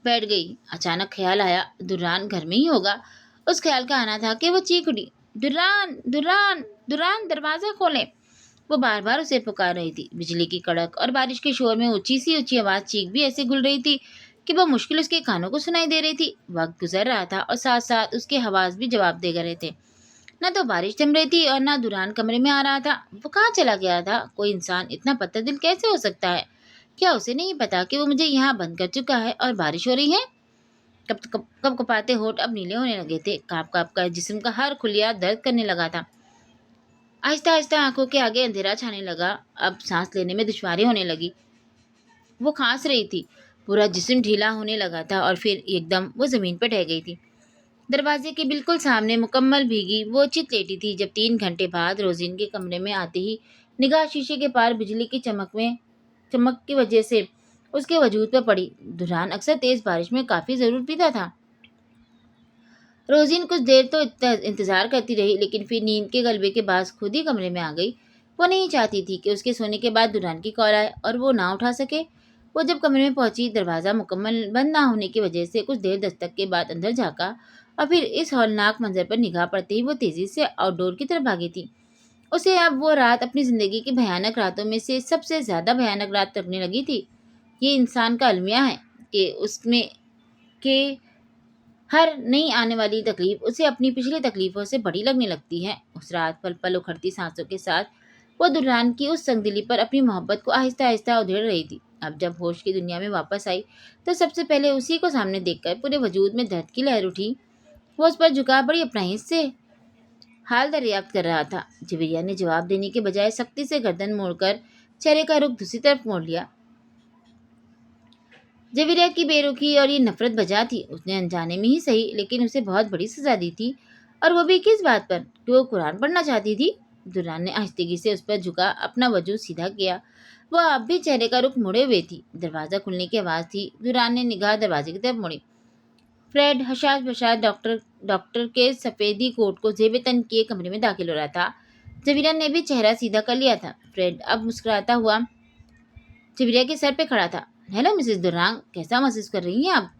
बैठ गई। अचानक ख्याल आया, दुर्रान घर में ही होगा। उस ख्याल का आना था कि वो चीख उठी, दुर्रान दुर्रान दुर्रान, दरवाजा खोले। वो बार बार उसे पुकार रही थी। बिजली की कड़क और बारिश के शोर में ऊंची आवाज चीख भी ऐसे घुल रही थी कि वो मुश्किल उसके कानों को सुनाई दे रही थी। वक्त गुजर रहा था और साथ साथ उसके आवाज भी जवाब दे रहे थे। न तो बारिश थम रही थी और न दुरान कमरे में आ रहा था। वो कहाँ चला गया था? कोई इंसान इतना पत्थर दिल कैसे हो सकता है? क्या उसे नहीं पता कि वो मुझे यहाँ बंद कर चुका है और बारिश हो रही है? कब कपाते होठ अब नीले होने लगे थे। कांप कांप कर जिस्म का हर खुलिया दर्द करने लगा था। आहिस्ता आहिस्ता आंखों के आगे अंधेरा छाने लगा। अब सांस लेने में दुश्वारी होने लगी। वो खांस रही थी। पूरा जिस्म ढीला होने लगा था और फिर एकदम वो जमीन पर ढह गई थी। दरवाजे के बिल्कुल सामने मुकम्मल भीगी वो चित लेटी थी। जब 3 घंटे बाद रोजिन के कमरे में आते ही निगाह शीशे के पार बिजली की चमक की वजह से उसके वजूद पर पड़ी। दुरान अक्सर तेज बारिश में काफी जरूर पीता था। रोजिन कुछ देर तो इंतजार करती रही, लेकिन फिर नींद के गलबे के बाद खुद ही कमरे में आ गई। वो नहीं चाहती थी कि उसके सोने के बाद दुरान की कॉल आए और वो ना उठा सके। वो जब कमरे में पहुंची, दरवाज़ा मुकम्मल बंद ना होने की वजह से कुछ देर दस्तक के बाद अंदर झाँका और फिर इस हौलनाक मंजर पर निगाह पड़ते ही वो तेजी से आउटडोर की तरफ भागी थी। उसे अब वो रात अपनी ज़िंदगी की भयानक रातों में से सबसे ज़्यादा भयानक रात लगने लगी थी। ये इंसान का अलमिया है कि उसमें के हर नई आने वाली तकलीफ उसे अपनी पिछली तकलीफों से बड़ी लगने लगती है। उस रात पल पल उखड़ती सांसों के साथ वो दुर्रान की उस संगदिली पर अपनी मोहब्बत को आहिस्ता आहिस्ता उधेड़ रही थी। अब जब होश की दुनिया में वापस आई तो सबसे पहले उसी को सामने देखकर पूरे वजूद में दर्द की लहर उठी। वो उस पर झुका बड़ी अपनाही से हाल दरियाफ्त कर रहा था। जवेरिया ने जवाब देने के बजाय सख्ती से गर्दन मोड़कर चेहरे का रुख दूसरी तरफ मोड़ लिया। जवेरिया की बेरुखी और ये नफरत बजा थी। उसने अनजाने में ही सही, लेकिन उसे बहुत बड़ी सजा दी थी, और वो भी किस बात पर? कि वो कुरान पढ़ना चाहती थी। दुरान ने आहिस्तगी से उस पर झुका अपना वजूद सीधा किया। वह अब भी चेहरे का रुख मुड़े हुए थी। दरवाजा खुलने की आवाज़ थी। दुरान ने निगाह दरवाजे की तरफ मुड़ी। फ्रेड हशाश बशाश डॉक्टर के सफ़ेदी कोट को जेब तन किए कमरे में दाखिल हो रहा था। जवेरिया ने भी चेहरा सीधा कर लिया था। फ्रेड अब मुस्कुराता हुआ जवेरिया के सर पे खड़ा था। हेलो मिसेस दुरांग, कैसा महसूस कर रही हैं आप?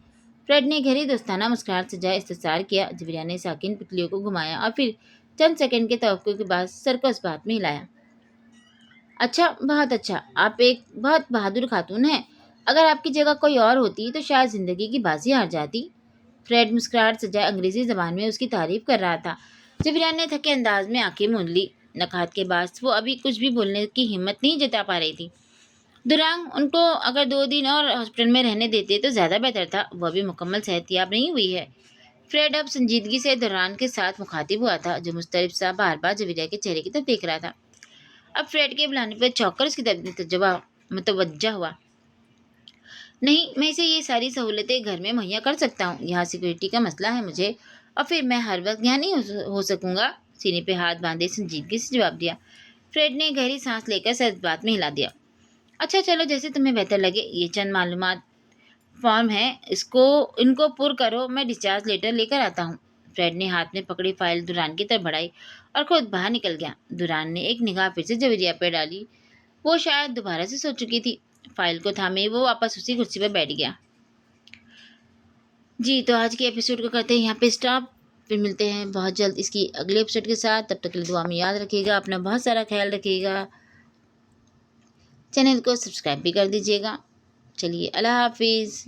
फ्रेड ने गहरी दोस्ताना मुस्कुराहट से जाए इस्तफसार किया। जवेरिया ने साकिन पुतलियों को घुमाया और फिर चंद सेकंड के तवक्कुर के बाद सर को इस बात में हिलाया। अच्छा, बहुत अच्छा। आप एक बहुत बहादुर खातून हैं। अगर आपकी जगह कोई और होती तो शायद जिंदगी की बाजी हार जाती। फ्रेड मुस्कुराहट से जाए अंग्रेजी जबान में उसकी तारीफ कर रहा था। जवेरिया ने थके अंदाज में आंखें मूंद ली। नकात के बाद वो अभी कुछ भी बोलने की हिम्मत नहीं जता पा रही थी। दुरांग, उनको अगर 2 दिन और हॉस्पिटल में रहने देते तो ज़्यादा बेहतर था। वह भी मुकम्मल सेहतियाब नहीं हुई है। फ्रेड अब संजीदगी से दुरान के साथ मुखातिब हुआ था, जो मुस्तरब सा बार बार जवेरिया के चेहरे की तरफ देख रहा था। अब फ्रेड के बुलाने पर चौंक उसकी तरफ मुतवज्जा हुआ। नहीं, मैं इसे ये सारी सहूलतें घर में मुहैया कर सकता हूँ। यहाँ सिक्योरिटी का मसला है मुझे, और फिर मैं हर वक्त यहाँ नहीं हो सकूँगा। सीने पे हाथ बांधे संजीदगी से जवाब दिया। फ्रेड ने गहरी सांस लेकर सर बात में हिला दिया। अच्छा चलो, जैसे तुम्हें बेहतर लगे। ये चंद मालूमात फॉर्म है, इनको पुर करो, मैं डिस्चार्ज लेटर लेकर आता हूँ। फ्रेड ने हाथ में पकड़ी फाइल दुरान की तरफ बढ़ाई और खुद बाहर निकल गया। दुरान ने एक निगाह फिर से जवेरिया पर डाली। वो शायद दोबारा से सो चुकी थी। फाइल को थामे वो वापस उसी कुर्सी पर बैठ गया। जी, तो आज के एपिसोड को करते हैं यहाँ पे स्टॉप। फिर मिलते हैं बहुत जल्द इसकी अगले एपिसोड के साथ। तब तक के लिए दुआ में याद रखिएगा, अपना बहुत सारा ख्याल रखिएगा। चैनल को सब्सक्राइब भी कर दीजिएगा। चलिए, अल्लाह हाफिज़।